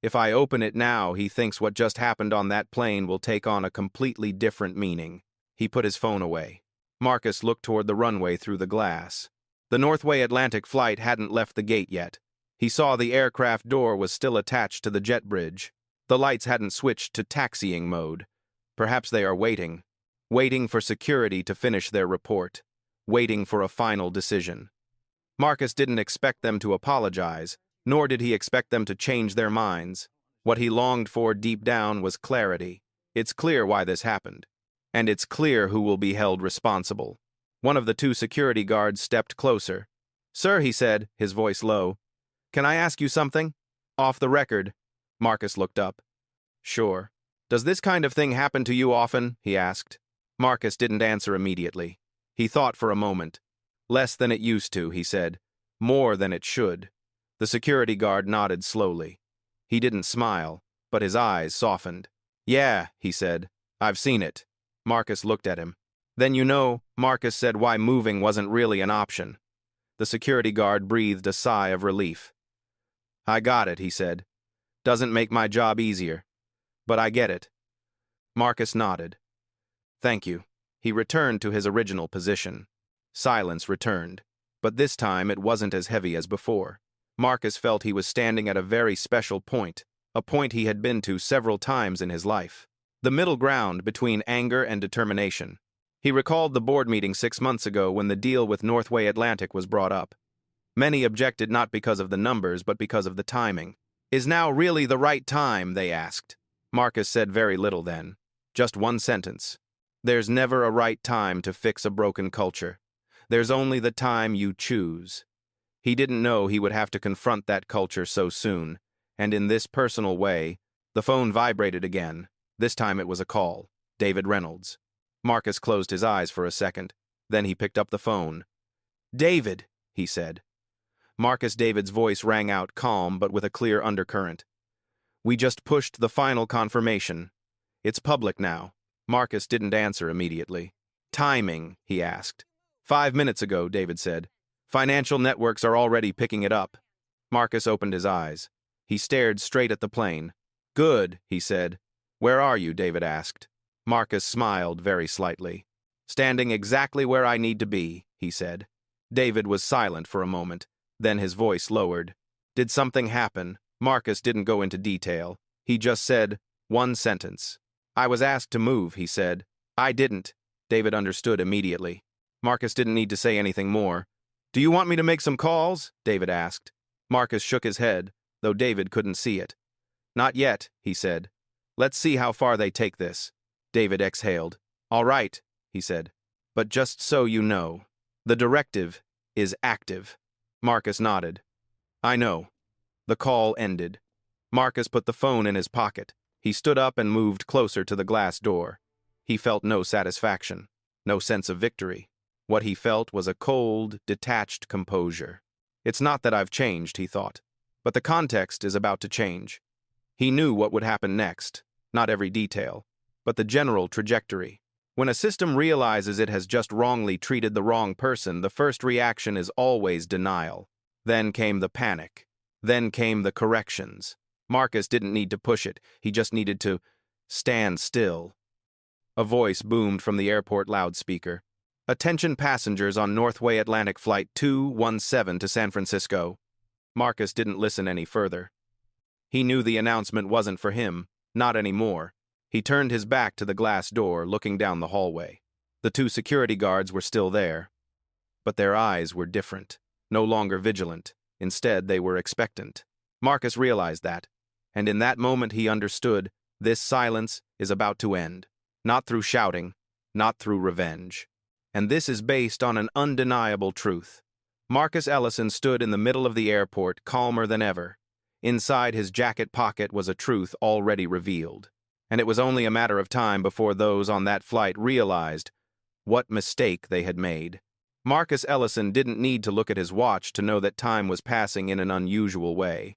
If I open it now, he thinks what just happened on that plane will take on a completely different meaning. He put his phone away. Marcus looked toward the runway through the glass. The Northway Atlantic flight hadn't left the gate yet. He saw the aircraft door was still attached to the jet bridge. The lights hadn't switched to taxiing mode. Perhaps they are waiting. Waiting for security to finish their report. Waiting for a final decision. Marcus didn't expect them to apologize, nor did he expect them to change their minds. What he longed for deep down was clarity. It's clear why this happened. And it's clear who will be held responsible. One of the two security guards stepped closer. "Sir," he said, his voice low, "can I ask you something? Off the record." Marcus looked up. "Sure. Does this kind of thing happen to you often?" he asked. Marcus didn't answer immediately. He thought for a moment. "Less than it used to," he said. "More than it should." The security guard nodded slowly. He didn't smile, but his eyes softened. "Yeah," he said. "I've seen it." Marcus looked at him. "Then you know," Marcus said, "why moving wasn't really an option." The security guard breathed a sigh of relief. "I got it," he said. "Doesn't make my job easier. But I get it." Marcus nodded. "Thank you." He returned to his original position. Silence returned, but this time it wasn't as heavy as before. Marcus felt he was standing at a very special point, a point he had been to several times in his life. The middle ground between anger and determination. He recalled the board meeting 6 months ago when the deal with Northway Atlantic was brought up. Many objected not because of the numbers, but because of the timing. "Is now really the right time?" they asked. Marcus said very little then. Just one sentence. "There's never a right time to fix a broken culture. There's only the time you choose." He didn't know he would have to confront that culture so soon, and in this personal way. The phone vibrated again. This time it was a call. David Reynolds. Marcus closed his eyes for a second. Then he picked up the phone. "David," he said. Marcus David's voice rang out calm but with a clear undercurrent. "We just pushed the final confirmation. It's public now." Marcus didn't answer immediately. "Timing?" he asked. 5 minutes ago," David said. "Financial networks are already picking it up." Marcus opened his eyes. He stared straight at the plane. "Good," he said. "Where are you?" David asked. Marcus smiled very slightly. "Standing exactly where I need to be," he said. David was silent for a moment. Then his voice lowered. "Did something happen?" Marcus didn't go into detail. He just said, one sentence. "I was asked to move," he said. "I didn't." David understood immediately. Marcus didn't need to say anything more. "Do you want me to make some calls?" David asked. Marcus shook his head, though David couldn't see it. "Not yet," he said. "Let's see how far they take this." David exhaled. "All right," he said. "But just so you know, the directive is active." Marcus nodded. I know. The call ended. Marcus put the phone in his pocket. He stood up and moved closer to the glass door. He felt no satisfaction, no sense of victory. What he felt was a cold, detached composure. It's not that I've changed, he thought, but the context is about to change. He knew what would happen next, not every detail, but the general trajectory. When a system realizes it has just wrongly treated the wrong person, the first reaction is always denial. Then came the panic. Then came the corrections. Marcus didn't need to push it, he just needed to stand still. A voice boomed from the airport loudspeaker. Attention passengers on Northway Atlantic Flight 217 to San Francisco. Marcus didn't listen any further. He knew the announcement wasn't for him, not anymore. He turned his back to the glass door, looking down the hallway. The two security guards were still there. But their eyes were different, no longer vigilant. Instead, they were expectant. Marcus realized that, and in that moment he understood this silence is about to end. Not through shouting, not through revenge. And this is based on an undeniable truth. Marcus Ellison stood in the middle of the airport, calmer than ever. Inside his jacket pocket was a truth already revealed. And it was only a matter of time before those on that flight realized what mistake they had made. Marcus Ellison didn't need to look at his watch to know that time was passing in an unusual way.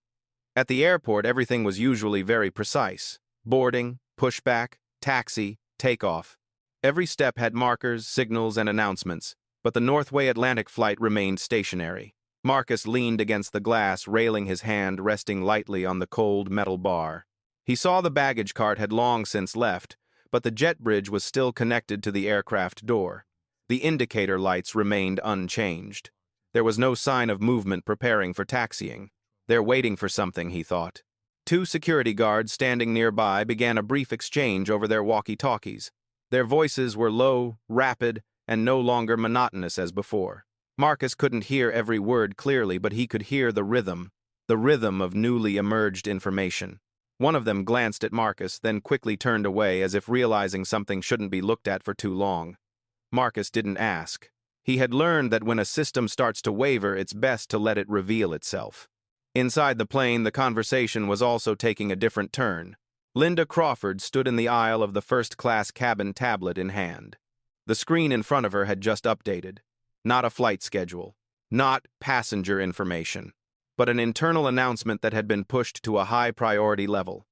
At the airport, everything was usually very precise. Boarding, pushback, taxi, takeoff. Every step had markers, signals, and announcements, but the Northway Atlantic flight remained stationary. Marcus leaned against the glass, railing, his hand resting lightly on the cold metal bar. He saw the baggage cart had long since left, but the jet bridge was still connected to the aircraft door. The indicator lights remained unchanged. There was no sign of movement preparing for taxiing. They're waiting for something, he thought. Two security guards standing nearby began a brief exchange over their walkie-talkies. Their voices were low, rapid, and no longer monotonous as before. Marcus couldn't hear every word clearly, but he could hear the rhythm of newly emerged information. One of them glanced at Marcus, then quickly turned away as if realizing something shouldn't be looked at for too long. Marcus didn't ask. He had learned that when a system starts to waver, it's best to let it reveal itself. Inside the plane, the conversation was also taking a different turn. Linda Crawford stood in the aisle of the first-class cabin, tablet in hand. The screen in front of her had just updated. Not a flight schedule, not passenger information, but an internal announcement that had been pushed to a high-priority level.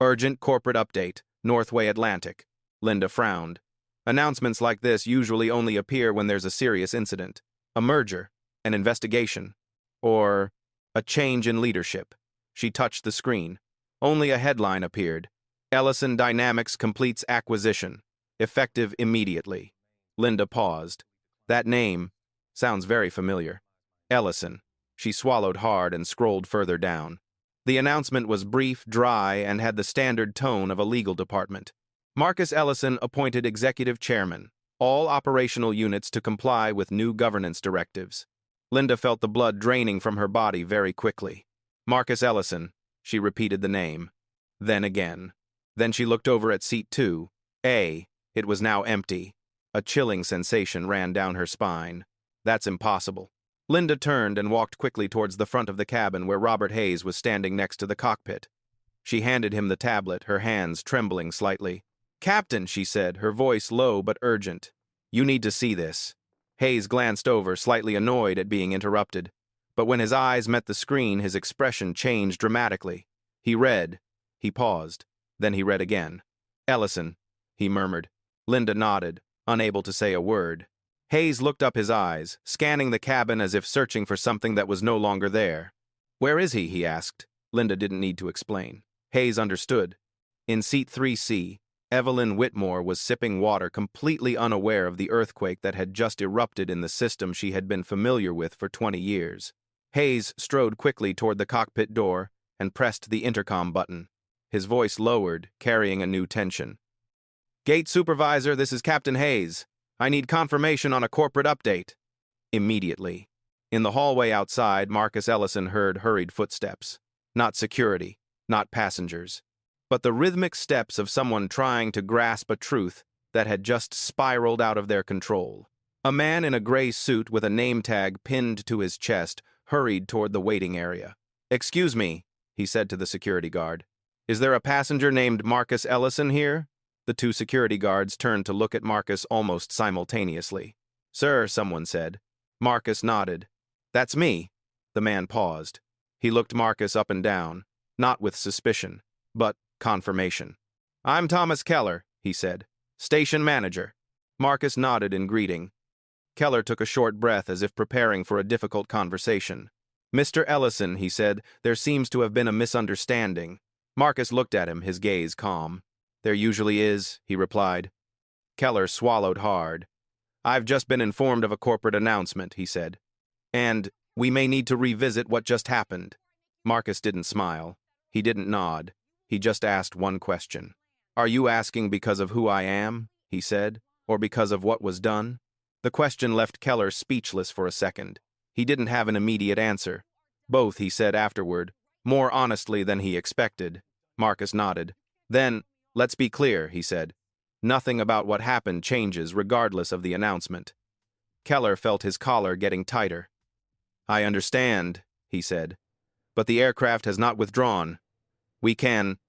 Urgent corporate update, Northway Atlantic. Linda frowned. Announcements like this usually only appear when there's a serious incident, a merger, an investigation, or a change in leadership. She touched the screen. Only a headline appeared. Ellison Dynamics completes acquisition. Effective immediately. Linda paused. That name sounds very familiar. Ellison. She swallowed hard and scrolled further down. The announcement was brief, dry, and had the standard tone of a legal department. Marcus Ellison appointed executive chairman, all operational units to comply with new governance directives. Linda felt the blood draining from her body very quickly. Marcus Ellison, she repeated the name. Then again. Then she looked over at seat 2A. It was now empty. A chilling sensation ran down her spine. That's impossible. Linda turned and walked quickly towards the front of the cabin where Robert Hayes was standing next to the cockpit. She handed him the tablet, her hands trembling slightly. "Captain," she said, her voice low but urgent. "You need to see this." Hayes glanced over, slightly annoyed at being interrupted. But when his eyes met the screen, his expression changed dramatically. He read. He paused. Then he read again. "Ellison," he murmured. Linda nodded, unable to say a word. Hayes looked up, his eyes, scanning the cabin as if searching for something that was no longer there. "Where is he?" asked. Linda didn't need to explain. Hayes understood. In seat 3C, Evelyn Whitmore was sipping water, completely unaware of the earthquake that had just erupted in the system she had been familiar with for 20 years. Hayes strode quickly toward the cockpit door and pressed the intercom button. His voice lowered, carrying a new tension. "Gate Supervisor, this is Captain Hayes. I need confirmation on a corporate update." Immediately. In the hallway outside, Marcus Ellison heard hurried footsteps. Not security, not passengers, but the rhythmic steps of someone trying to grasp a truth that had just spiraled out of their control. A man in a gray suit with a name tag pinned to his chest hurried toward the waiting area. "Excuse me," he said to the security guard. "Is there a passenger named Marcus Ellison here?" The two security guards turned to look at Marcus almost simultaneously. "Sir," someone said. Marcus nodded. "That's me." The man paused. He looked Marcus up and down, not with suspicion, but confirmation. "I'm Thomas Keller," he said. "Station manager." Marcus nodded in greeting. Keller took a short breath as if preparing for a difficult conversation. "Mr. Ellison," he said, "there seems to have been a misunderstanding." Marcus looked at him, his gaze calm. "There usually is," he replied. Keller swallowed hard. "I've just been informed of a corporate announcement," he said. "And we may need to revisit what just happened." Marcus didn't smile. He didn't nod. He just asked one question. "Are you asking because of who I am?" he said, "or because of what was done?" The question left Keller speechless for a second. He didn't have an immediate answer. "Both," he said afterward, more honestly than he expected. Marcus nodded. "Then, let's be clear," he said. "Nothing about what happened changes regardless of the announcement." Keller felt his collar getting tighter. "I understand," he said. "But the aircraft has not withdrawn. We can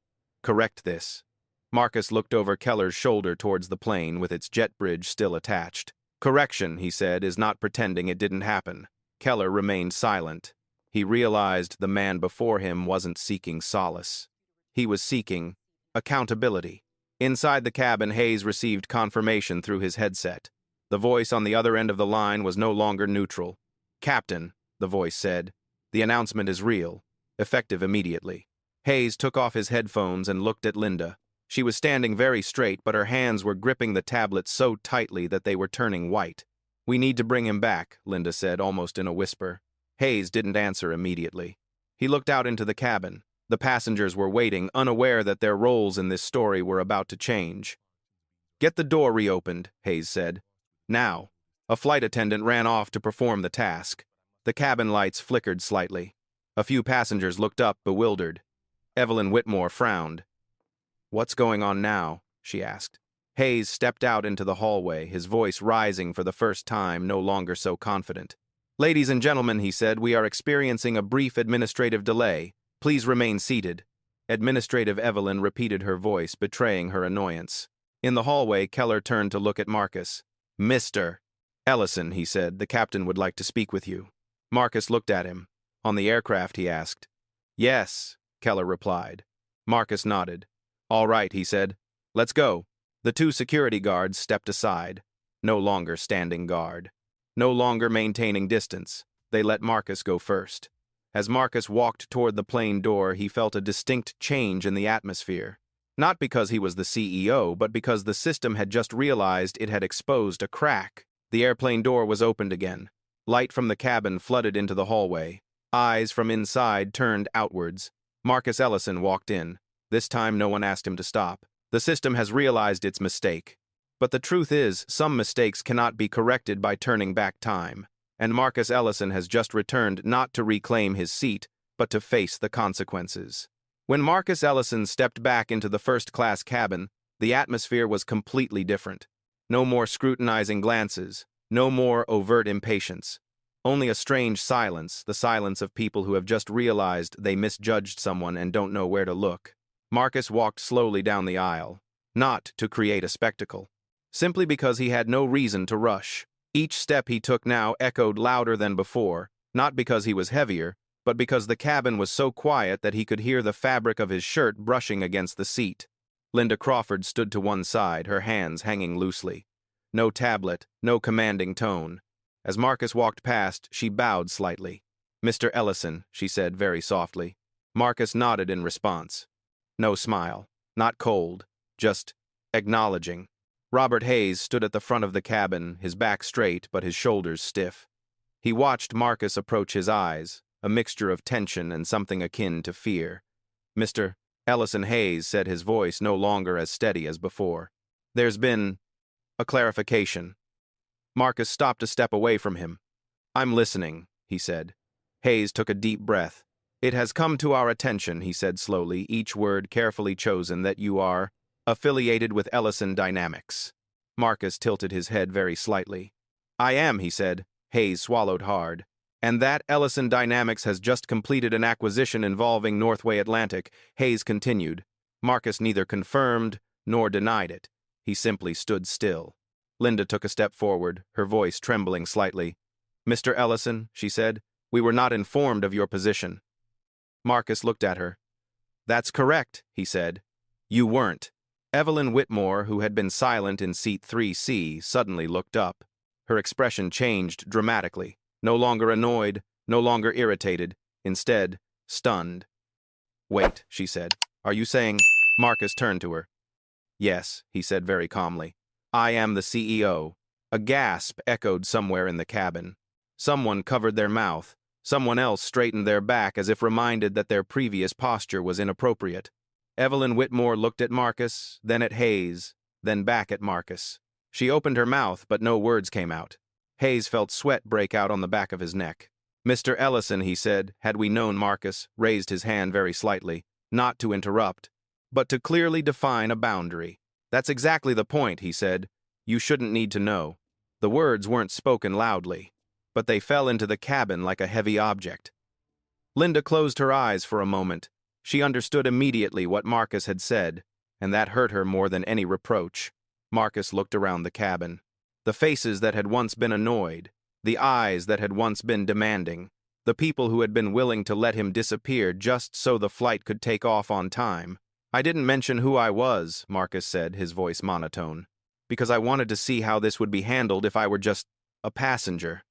correct this." Marcus looked over Keller's shoulder towards the plane with its jet bridge still attached. "Correction," he said, "is not pretending it didn't happen." Keller remained silent. He realized the man before him wasn't seeking solace. He was seeking accountability. Inside the cabin, Hayes received confirmation through his headset. The voice on the other end of the line was no longer neutral. "Captain," the voice said, "the announcement is real, effective immediately." Hayes took off his headphones and looked at Linda. She was standing very straight, but her hands were gripping the tablet so tightly that they were turning white. "We need to bring him back," Linda said, almost in a whisper. Hayes didn't answer immediately. He looked out into the cabin. The passengers were waiting, unaware that their roles in this story were about to change. "Get the door reopened," Hayes said. "Now." A flight attendant ran off to perform the task. The cabin lights flickered slightly. A few passengers looked up, bewildered. Evelyn Whitmore frowned. "What's going on now?" she asked. Hayes stepped out into the hallway, his voice rising for the first time, no longer so confident. "Ladies and gentlemen," he said, "we are experiencing a brief administrative delay. Please remain seated." Administrative Evelyn repeated her voice, betraying her annoyance. In the hallway, Keller turned to look at Marcus. "Mr. Ellison," he said, "the captain would like to speak with you." Marcus looked at him. "On the aircraft?" he asked. "Yes," Keller replied. Marcus nodded. "All right," he said. "Let's go." The two security guards stepped aside. No longer standing guard. No longer maintaining distance. They let Marcus go first. As Marcus walked toward the plane door, he felt a distinct change in the atmosphere. Not because he was the CEO, but because the system had just realized it had exposed a crack. The airplane door was opened again. Light from the cabin flooded into the hallway. Eyes from inside turned outwards. Marcus Ellison walked in. This time no one asked him to stop. The system has realized its mistake. But the truth is, some mistakes cannot be corrected by turning back time. And Marcus Ellison has just returned not to reclaim his seat, but to face the consequences. When Marcus Ellison stepped back into the first-class cabin, the atmosphere was completely different. No more scrutinizing glances, no more overt impatience. Only a strange silence, the silence of people who have just realized they misjudged someone and don't know where to look. Marcus walked slowly down the aisle, not to create a spectacle, simply because he had no reason to rush. Each step he took now echoed louder than before, not because he was heavier, but because the cabin was so quiet that he could hear the fabric of his shirt brushing against the seat. Linda Crawford stood to one side, her hands hanging loosely. No tablet, no commanding tone. As Marcus walked past, she bowed slightly. "Mr. Ellison," she said very softly. Marcus nodded in response. No smile, not cold, just acknowledging. Robert Hayes stood at the front of the cabin, his back straight but his shoulders stiff. He watched Marcus approach his eyes, a mixture of tension and something akin to fear. "Mr. Ellison," Hayes said, his voice no longer as steady as before. "There's been a clarification." Marcus stopped a step away from him. "I'm listening," he said. Hayes took a deep breath. "It has come to our attention," he said slowly, each word carefully chosen, "that you are affiliated with Ellison Dynamics." Marcus tilted his head very slightly. "I am," he said. Hayes swallowed hard. And that Ellison Dynamics has just completed an acquisition involving Northway Atlantic, Hayes continued. Marcus neither confirmed nor denied it. He simply stood still. Linda took a step forward, her voice trembling slightly. "Mr. Ellison," she said, "we were not informed of your position." Marcus looked at her. "That's correct," he said. "You weren't." Evelyn Whitmore, who had been silent in seat 3C, suddenly looked up. Her expression changed dramatically. No longer annoyed, no longer irritated, instead, stunned. "Wait," she said. "Are you saying—" Marcus turned to her. "Yes," he said very calmly. "I am the CEO." A gasp echoed somewhere in the cabin. Someone covered their mouth. Someone else straightened their back as if reminded that their previous posture was inappropriate. Evelyn Whitmore looked at Marcus, then at Hayes, then back at Marcus. She opened her mouth, but no words came out. Hayes felt sweat break out on the back of his neck. "Mr. Ellison," he said, had we known Marcus, raised his hand very slightly, not to interrupt, but to clearly define a boundary. "That's exactly the point," he said. "You shouldn't need to know." The words weren't spoken loudly, but they fell into the cabin like a heavy object. Linda closed her eyes for a moment. She understood immediately what Marcus had said, and that hurt her more than any reproach. Marcus looked around the cabin. The faces that had once been annoyed, the eyes that had once been demanding, the people who had been willing to let him disappear just so the flight could take off on time. "I didn't mention who I was," Marcus said, his voice monotone, "because I wanted to see how this would be handled if I were just a passenger."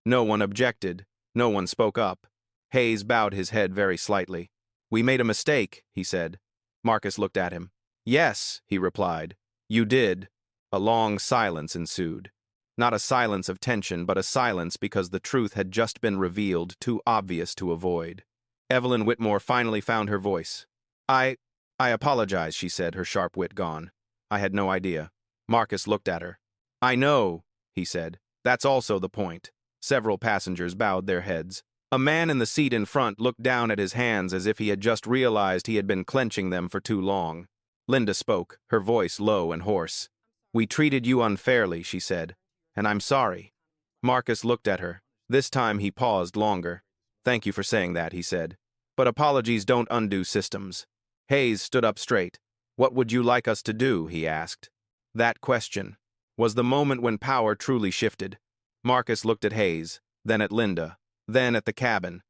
No one objected. No one spoke up. Hayes bowed his head very slightly. "We made a mistake," he said. Marcus looked at him. "Yes," he replied. "You did." A long silence ensued. Not a silence of tension, but a silence because the truth had just been revealed, too obvious to avoid. Evelyn Whitmore finally found her voice. I apologize," she said, her sharp wit gone. "I had no idea." Marcus looked at her. "I know," he said. "That's also the point." Several passengers bowed their heads. A man in the seat in front looked down at his hands as if he had just realized he had been clenching them for too long. Linda spoke, her voice low and hoarse. "We treated you unfairly," she said, "and I'm sorry." Marcus looked at her. This time he paused longer. "Thank you for saying that," he said. "But apologies don't undo systems." Hayes stood up straight. "What would you like us to do?" he asked. That question was the moment when power truly shifted. Marcus looked at Hayes, then at Linda, then at the cabin.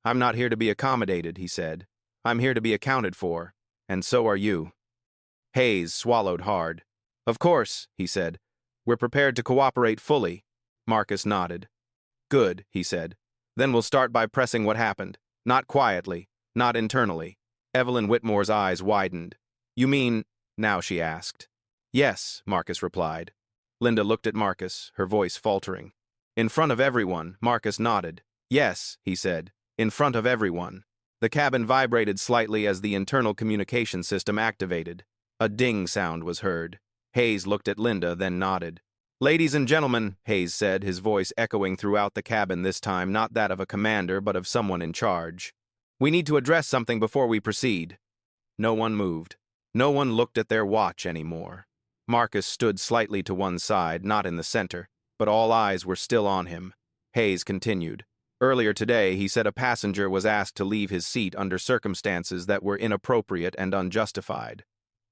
"I'm not here to be accommodated," he said. "I'm here to be accounted for, and so are you." Hayes swallowed hard. "Of course," he said. "We're prepared to cooperate fully." Marcus nodded. "Good," he said. "Then we'll start by pressing what happened. Not quietly, not internally." Evelyn Whitmore's eyes widened. "You mean—" now she asked. "Yes," Marcus replied. Linda looked at Marcus, her voice faltering. "In front of everyone," Marcus nodded. "Yes," he said. "In front of everyone." The cabin vibrated slightly as the internal communication system activated. A ding sound was heard. Hayes looked at Linda, then nodded. "Ladies and gentlemen," Hayes said, his voice echoing throughout the cabin, this time not that of a commander but of someone in charge. "We need to address something before we proceed." No one moved. No one looked at their watch anymore. Marcus stood slightly to one side, not in the center, but all eyes were still on him. Hayes continued. "Earlier today, he said a passenger was asked to leave his seat under circumstances that were inappropriate and unjustified."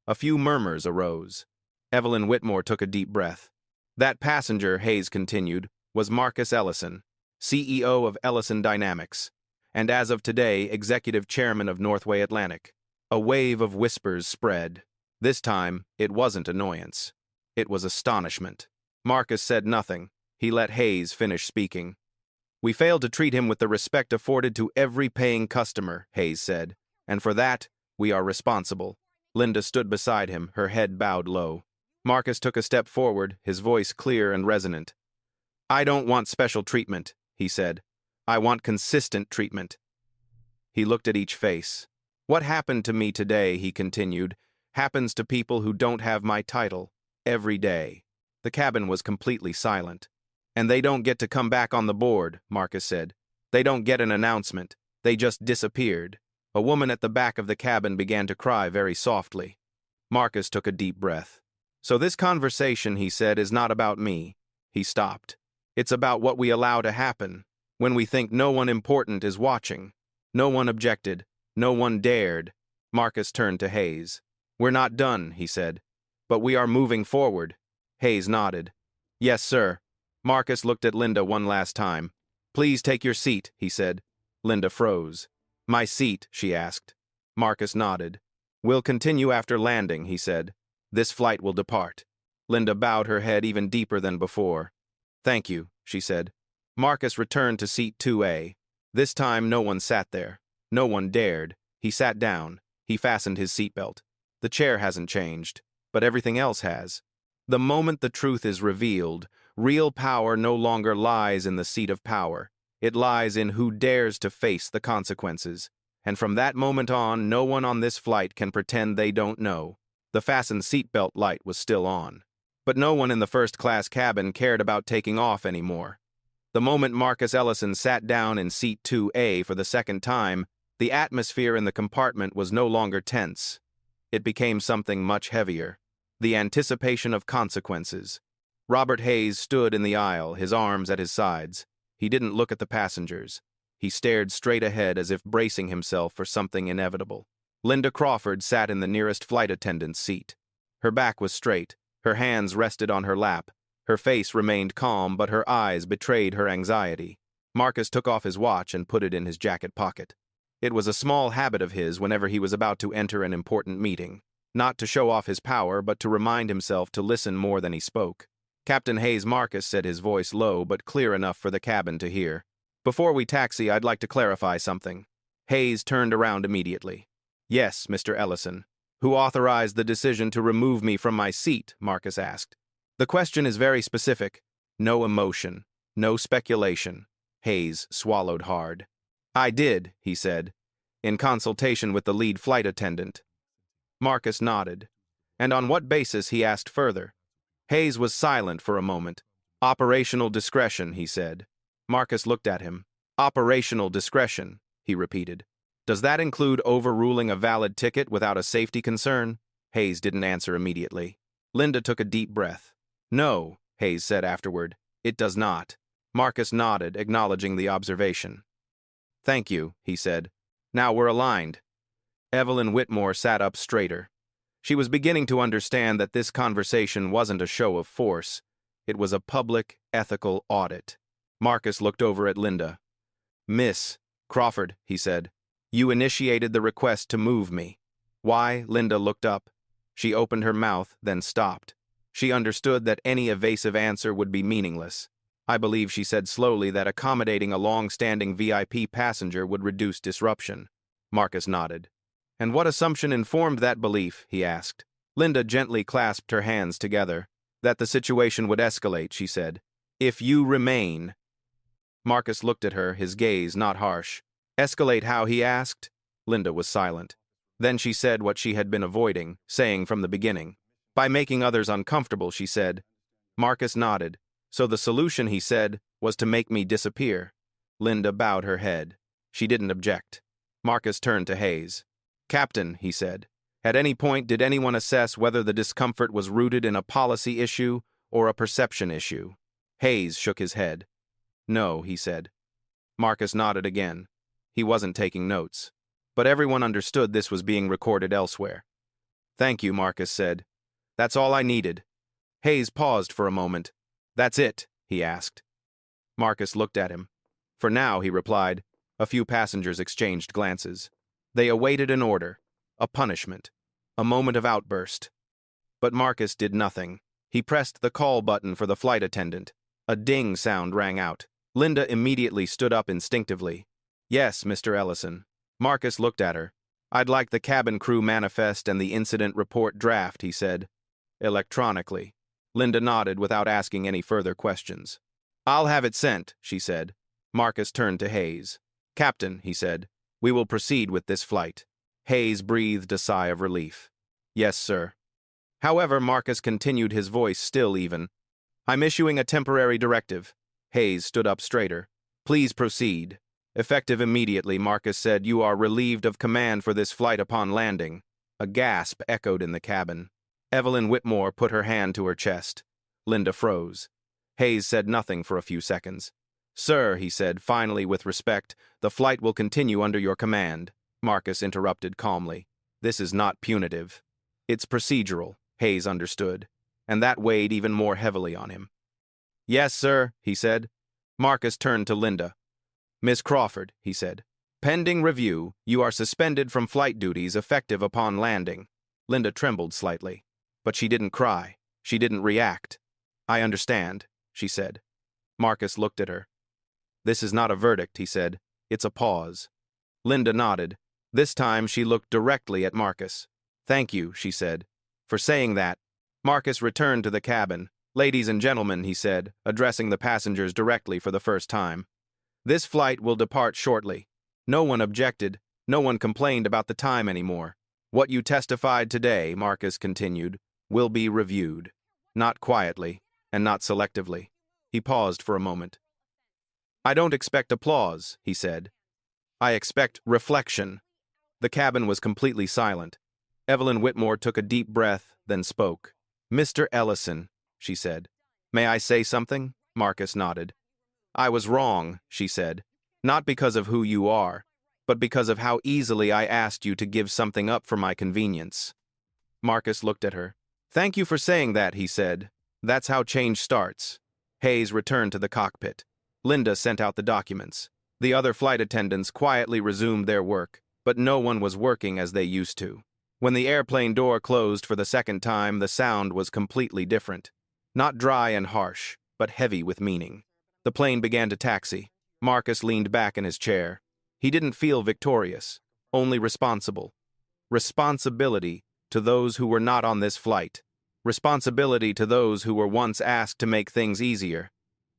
A few murmurs arose. Evelyn Whitmore took a deep breath. "That passenger," Hayes continued, "was Marcus Ellison, CEO of Ellison Dynamics, and as of today, executive chairman of Northway Atlantic." A wave of whispers spread. This time, it wasn't annoyance. It was astonishment. Marcus said nothing. He let Hayes finish speaking. "We failed to treat him with the respect afforded to every paying customer," Hayes said, "and for that, we are responsible." Linda stood beside him, her head bowed low. Marcus took a step forward, his voice clear and resonant. "I don't want special treatment," he said. "I want consistent treatment." He looked at each face. "What happened to me today," he continued, "happens to people who don't have my title. Every day." The cabin was completely silent. "And they don't get to come back on the board," Marcus said. "They don't get an announcement. They just disappeared." A woman at the back of the cabin began to cry very softly. Marcus took a deep breath. "So this conversation," he said, "is not about me." He stopped. "It's about what we allow to happen. When we think no one important is watching. No one objected. No one dared. Marcus turned to Hayes. We're not done, he said. But we are moving forward. Hayes nodded. Yes, sir. Marcus looked at Linda one last time. Please take your seat, he said. Linda froze. My seat, she asked. Marcus nodded. We'll continue after landing, he said. This flight will depart. Linda bowed her head even deeper than before. Thank you, she said. Marcus returned to seat 2A. This time no one sat there. No one dared. He sat down. He fastened his seatbelt. The chair hasn't changed, but everything else has. The moment the truth is revealed, real power no longer lies in the seat of power. It lies in who dares to face the consequences. And from that moment on, no one on this flight can pretend they don't know. The fastened seatbelt light was still on. But no one in the first-class cabin cared about taking off anymore. The moment Marcus Ellison sat down in seat 2A for the second time, the atmosphere in the compartment was no longer tense. It became something much heavier. The anticipation of consequences. Robert Hayes stood in the aisle, his arms at his sides. He didn't look at the passengers. He stared straight ahead as if bracing himself for something inevitable. Linda Crawford sat in the nearest flight attendant's seat. Her back was straight. Her hands rested on her lap. Her face remained calm, but her eyes betrayed her anxiety. Marcus took off his watch and put it in his jacket pocket. It was a small habit of his whenever he was about to enter an important meeting. Not to show off his power, but to remind himself to listen more than he spoke. Captain Hayes Marcus said, his voice low but clear enough for the cabin to hear. Before we taxi, I'd like to clarify something. Hayes turned around immediately. Yes, Mr. Ellison. Who authorized the decision to remove me from my seat? Marcus asked. The question is very specific. No emotion. No speculation. Hayes swallowed hard. I did, he said, in consultation with the lead flight attendant. Marcus nodded. And on what basis, he asked further. Hayes was silent for a moment. Operational discretion, he said. Marcus looked at him. Operational discretion, he repeated. Does that include overruling a valid ticket without a safety concern? Hayes didn't answer immediately. Linda took a deep breath. No, Hayes said afterward. It does not. Marcus nodded, acknowledging the observation. Thank you, he said. Now we're aligned. Evelyn Whitmore sat up straighter. She was beginning to understand that this conversation wasn't a show of force. It was a public, ethical audit. Marcus looked over at Linda. Miss Crawford, he said, you initiated the request to move me. Why? Linda looked up. She opened her mouth, then stopped. She understood that any evasive answer would be meaningless. I believe she said slowly that accommodating a long-standing VIP passenger would reduce disruption. Marcus nodded. And what assumption informed that belief? He asked. Linda gently clasped her hands together. That the situation would escalate, she said. If you remain. Marcus looked at her, his gaze not harsh. Escalate how? He asked. Linda was silent. Then she said what she had been avoiding, saying from the beginning. By making others uncomfortable, she said. Marcus nodded. So the solution, he said, was to make me disappear. Linda bowed her head. She didn't object. Marcus turned to Hayes. Captain, he said, at any point did anyone assess whether the discomfort was rooted in a policy issue or a perception issue? Hayes shook his head. No, he said. Marcus nodded again. He wasn't taking notes. But everyone understood this was being recorded elsewhere. Thank you, Marcus said. That's all I needed. Hayes paused for a moment. That's it, he asked. Marcus looked at him. For now, he replied. A few passengers exchanged glances. They awaited an order, a punishment, a moment of outburst. But Marcus did nothing. He pressed the call button for the flight attendant. A ding sound rang out. Linda immediately stood up instinctively. Yes, Mr. Ellison. Marcus looked at her. I'd like the cabin crew manifest and the incident report draft, he said. Electronically. Linda nodded without asking any further questions. I'll have it sent, she said. Marcus turned to Hayes. Captain, he said, we will proceed with this flight. Hayes breathed a sigh of relief. Yes, sir. However, Marcus continued, his voice still even. I'm issuing a temporary directive. Hayes stood up straighter. Please proceed. Effective immediately, Marcus said, you are relieved of command for this flight upon landing. A gasp echoed in the cabin. Evelyn Whitmore put her hand to her chest. Linda froze. Hayes said nothing for a few seconds. Sir, he said, finally with respect, the flight will continue under your command. Marcus interrupted calmly. This is not punitive. It's procedural, Hayes understood, and that weighed even more heavily on him. Yes, sir, he said. Marcus turned to Linda. Miss Crawford, he said. Pending review, you are suspended from flight duties effective upon landing. Linda trembled slightly, but she didn't cry. She didn't react. I understand, she said. Marcus looked at her. This is not a verdict, he said. It's a pause. Linda nodded. This time she looked directly at Marcus. Thank you, she said, for saying that. Marcus returned to the cabin. Ladies and gentlemen, he said, addressing the passengers directly for the first time. This flight will depart shortly. No one objected. No one complained about the time anymore. What you testified today, Marcus continued, will be reviewed. Not quietly, and not selectively. He paused for a moment. I don't expect applause, he said. I expect reflection. The cabin was completely silent. Evelyn Whitmore took a deep breath, then spoke. Mr. Ellison, she said. May I say something? Marcus nodded. I was wrong, she said. Not because of who you are, but because of how easily I asked you to give something up for my convenience. Marcus looked at her. Thank you for saying that, he said. That's how change starts. Hayes returned to the cockpit. Linda sent out the documents. The other flight attendants quietly resumed their work, but no one was working as they used to. When the airplane door closed for the second time, the sound was completely different. Not dry and harsh, but heavy with meaning. The plane began to taxi. Marcus leaned back in his chair. He didn't feel victorious, only responsible. Responsibility to those who were not on this flight. Responsibility to those who were once asked to make things easier.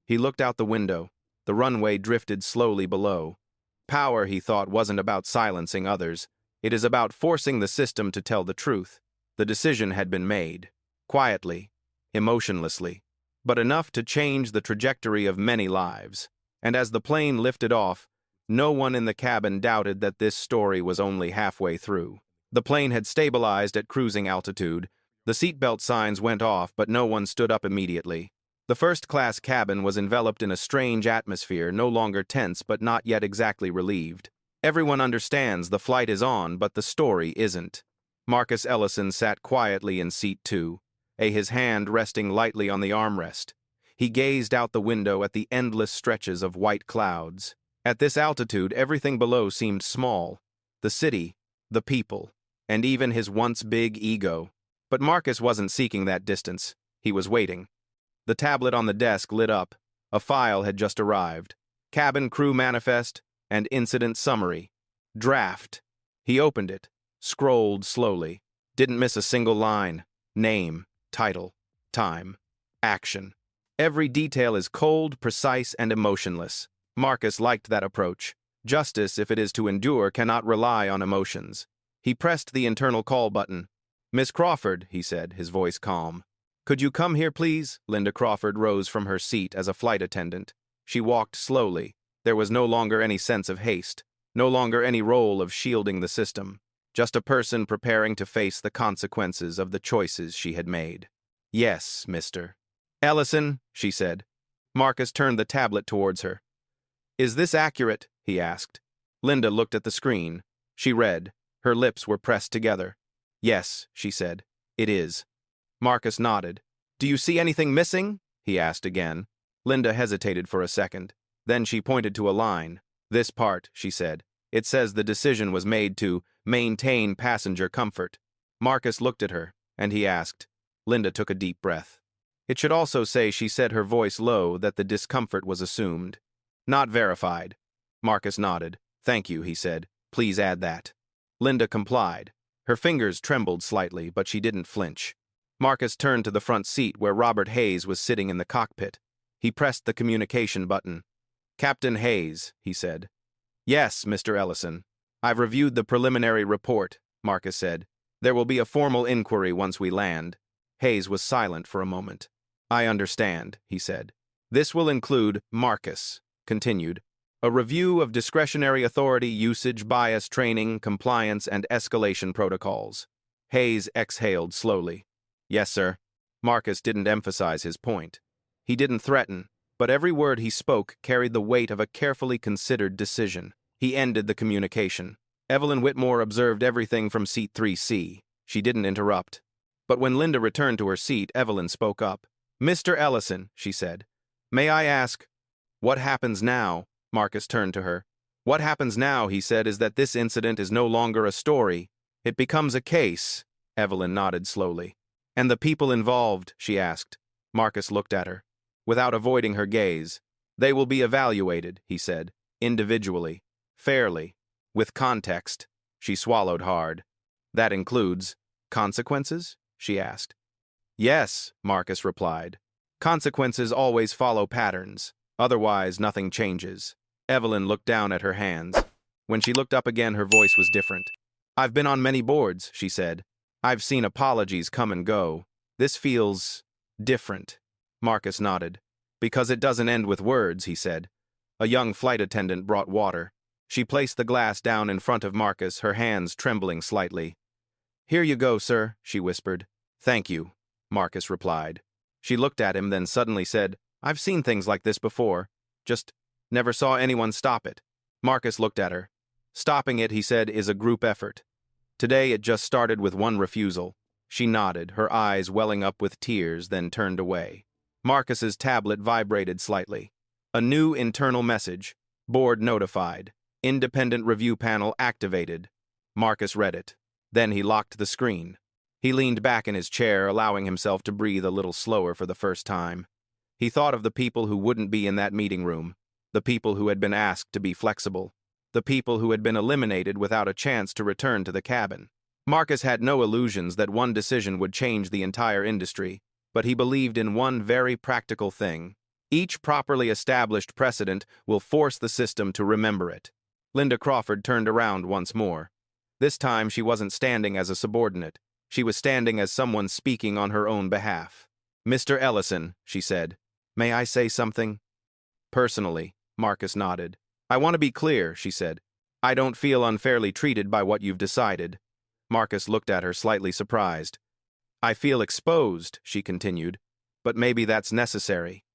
He looked out the window. The runway drifted slowly below. Power, he thought, wasn't about silencing others. It is about forcing the system to tell the truth. The decision had been made. Quietly, emotionlessly, but enough to change the trajectory of many lives. And as the plane lifted off, no one in the cabin doubted that this story was only halfway through. The plane had stabilized at cruising altitude. The seatbelt signs went off, but no one stood up immediately. The first-class cabin was enveloped in a strange atmosphere, no longer tense but not yet exactly relieved. Everyone understands the flight is on, but the story isn't. Marcus Ellison sat quietly in seat 2, his hand resting lightly on the armrest. He gazed out the window at the endless stretches of white clouds. At this altitude, everything below seemed small. The city, the people, and even his once big ego. But Marcus wasn't seeking that distance. He was waiting. The tablet on the desk lit up. A file had just arrived. Cabin crew manifest and incident summary. Draft. He opened it, scrolled slowly. Didn't miss a single line. Name, title, time, action. Every detail is cold, precise, and emotionless. Marcus liked that approach. Justice, if it is to endure, cannot rely on emotions. He pressed the internal call button. Miss Crawford, he said, his voice calm. Could you come here, please? Linda Crawford rose from her seat as a flight attendant. She walked slowly. There was no longer any sense of haste, no longer any role of shielding the system, just a person preparing to face the consequences of the choices she had made. Yes, Mr. Ellison, she said. Marcus turned the tablet towards her. Is this accurate? He asked. Linda looked at the screen. She read. Her lips were pressed together. Yes, she said. It is. Marcus nodded. Do you see anything missing? He asked again. Linda hesitated for a second. Then she pointed to a line. This part, she said. It says the decision was made to maintain passenger comfort. Marcus looked at her, and he asked. Linda took a deep breath. It should also say, she said, her voice low, that the discomfort was assumed. Not verified. Marcus nodded. Thank you, he said. Please add that. Linda complied. Her fingers trembled slightly, but she didn't flinch. Marcus turned to the front seat where Robert Hayes was sitting in the cockpit. He pressed the communication button. Captain Hayes, he said. Yes, Mr. Ellison. I've reviewed the preliminary report, Marcus said. There will be a formal inquiry once we land. Hayes was silent for a moment. I understand, he said. This will include, Marcus continued, a review of discretionary authority usage, bias training, compliance, and escalation protocols. Hayes exhaled slowly. Yes, sir. Marcus didn't emphasize his point. He didn't threaten, but every word he spoke carried the weight of a carefully considered decision. He ended the communication. Evelyn Whitmore observed everything from seat 3C. She didn't interrupt. But when Linda returned to her seat, Evelyn spoke up. "Mr. Ellison," she said, "may I ask, what happens now?" Marcus turned to her. "What happens now," he said, "is that this incident is no longer a story. It becomes a case." Evelyn nodded slowly. "And the people involved?" she asked. Marcus looked at her. Without avoiding her gaze, "They will be evaluated," he said, "individually, fairly, with context." She swallowed hard. "That includes consequences?" she asked. "Yes," Marcus replied. "Consequences always follow patterns. Otherwise, nothing changes." Evelyn looked down at her hands. When she looked up again, her voice was different. "I've been on many boards," she said. "I've seen apologies come and go. This feels different." Marcus nodded. "Because it doesn't end with words," he said. A young flight attendant brought water. She placed the glass down in front of Marcus, her hands trembling slightly. "Here you go, sir," she whispered. "Thank you," Marcus replied. She looked at him, then suddenly said, "I've seen things like this before. Just never saw anyone stop it." Marcus looked at her. "Stopping it," he said, "is a group effort. Today it just started with one refusal." She nodded, her eyes welling up with tears, then turned away. Marcus's tablet vibrated slightly. A new internal message. "Board notified. Independent review panel activated." Marcus read it. Then he locked the screen. He leaned back in his chair, allowing himself to breathe a little slower for the first time. He thought of the people who wouldn't be in that meeting room, the people who had been asked to be flexible, the people who had been eliminated without a chance to return to the cabin. Marcus had no illusions that one decision would change the entire industry, but he believed in one very practical thing. Each properly established precedent will force the system to remember it. Linda Crawford turned around once more. This time she wasn't standing as a subordinate. She was standing as someone speaking on her own behalf. "Mr. Ellison," she said, "may I say something?" "Personally," Marcus nodded. "I want to be clear," she said. "I don't feel unfairly treated by what you've decided." Marcus looked at her, slightly surprised. "I feel exposed," she continued, "but maybe that's necessary."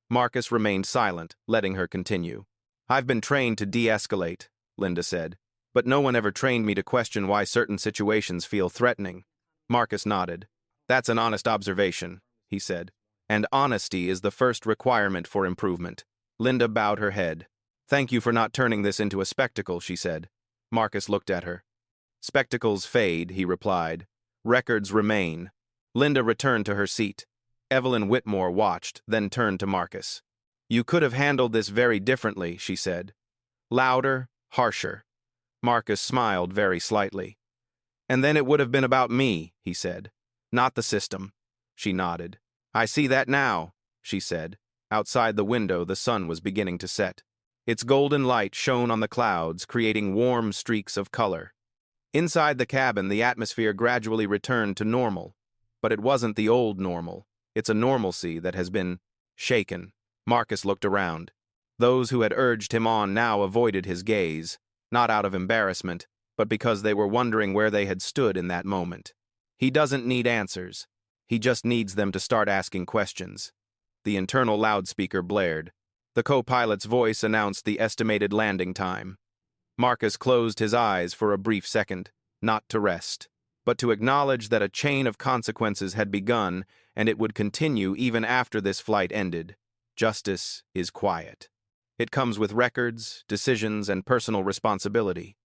Marcus remained silent, letting her continue. "I've been trained to de-escalate," Linda said, "but no one ever trained me to question why certain situations feel threatening." Marcus nodded. "That's an honest observation," he said. "And honesty is the first requirement for improvement." Linda bowed her head. "Thank you for not turning this into a spectacle," she said. Marcus looked at her. "Spectacles fade," he replied. "Records remain." Linda returned to her seat. Evelyn Whitmore watched, then turned to Marcus. "You could have handled this very differently," she said. "Louder, harsher." Marcus smiled very slightly. "And then it would have been about me," he said. "Not the system." She nodded. "I see that now," she said. Outside the window, the sun was beginning to set. Its golden light shone on the clouds, creating warm streaks of color. Inside the cabin, the atmosphere gradually returned to normal. But it wasn't the old normal. It's a normalcy that has been shaken. Marcus looked around. Those who had urged him on now avoided his gaze, not out of embarrassment, but because they were wondering where they had stood in that moment. He doesn't need answers. He just needs them to start asking questions. The internal loudspeaker blared. The co-pilot's voice announced the estimated landing time. Marcus closed his eyes for a brief second, not to rest, but to acknowledge that a chain of consequences had begun, and it would continue even after this flight ended. Justice is quiet. It comes with records, decisions, and personal responsibility.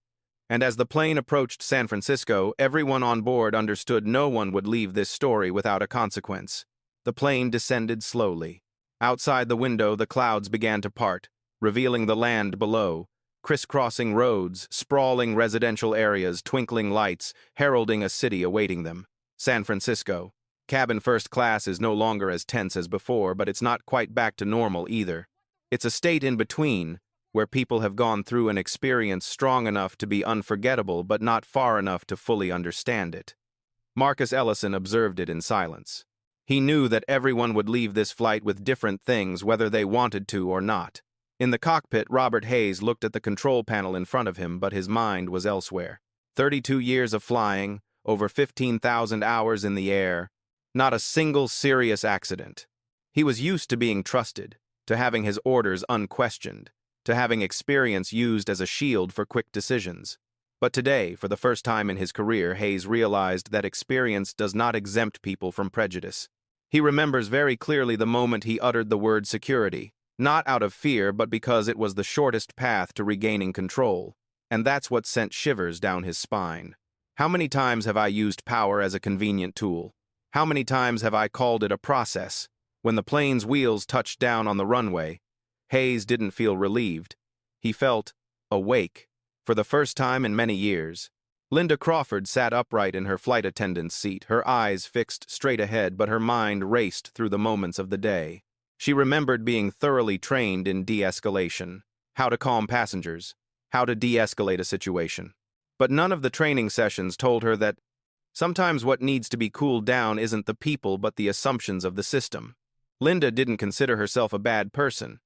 And as the plane approached San Francisco, everyone on board understood no one would leave this story without a consequence. The plane descended slowly. Outside the window, the clouds began to part, revealing the land below. Crisscrossing roads, sprawling residential areas, twinkling lights, heralding a city awaiting them. San Francisco. Cabin first class is no longer as tense as before, but it's not quite back to normal either. It's a state in between, where people have gone through an experience strong enough to be unforgettable but not far enough to fully understand it. Marcus Ellison observed it in silence. He knew that everyone would leave this flight with different things whether they wanted to or not. In the cockpit, Robert Hayes looked at the control panel in front of him, but his mind was elsewhere. 32 years of flying, over 15,000 hours in the air, not a single serious accident. He was used to being trusted. to having his orders unquestioned, to having experience used as a shield for quick decisions. But today, for the first time in his career, Hayes realized that experience does not exempt people from prejudice. He remembers very clearly the moment he uttered the word security, not out of fear but because it was the shortest path to regaining control, and that's what sent shivers down his spine. How many times have I used power as a convenient tool? How many times have I called it a process? When the plane's wheels touched down on the runway, Hayes didn't feel relieved. He felt awake. For the first time in many years, Linda Crawford sat upright in her flight attendant's seat, her eyes fixed straight ahead, but her mind raced through the moments of the day. She remembered being thoroughly trained in de-escalation, how to calm passengers, how to de-escalate a situation. But none of the training sessions told her that sometimes what needs to be cooled down isn't the people but the assumptions of the system. Linda didn't consider herself a bad person.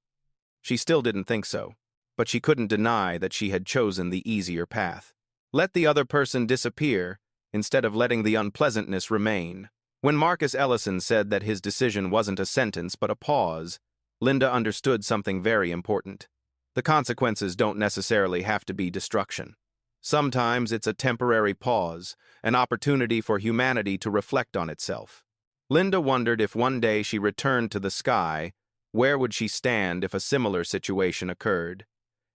She still didn't think so. But she couldn't deny that she had chosen the easier path. Let the other person disappear instead of letting the unpleasantness remain. When Marcus Ellison said that his decision wasn't a sentence but a pause, Linda understood something very important. The consequences don't necessarily have to be destruction. Sometimes it's a temporary pause, an opportunity for humanity to reflect on itself. Linda wondered if one day she returned to the sky, where would she stand if a similar situation occurred?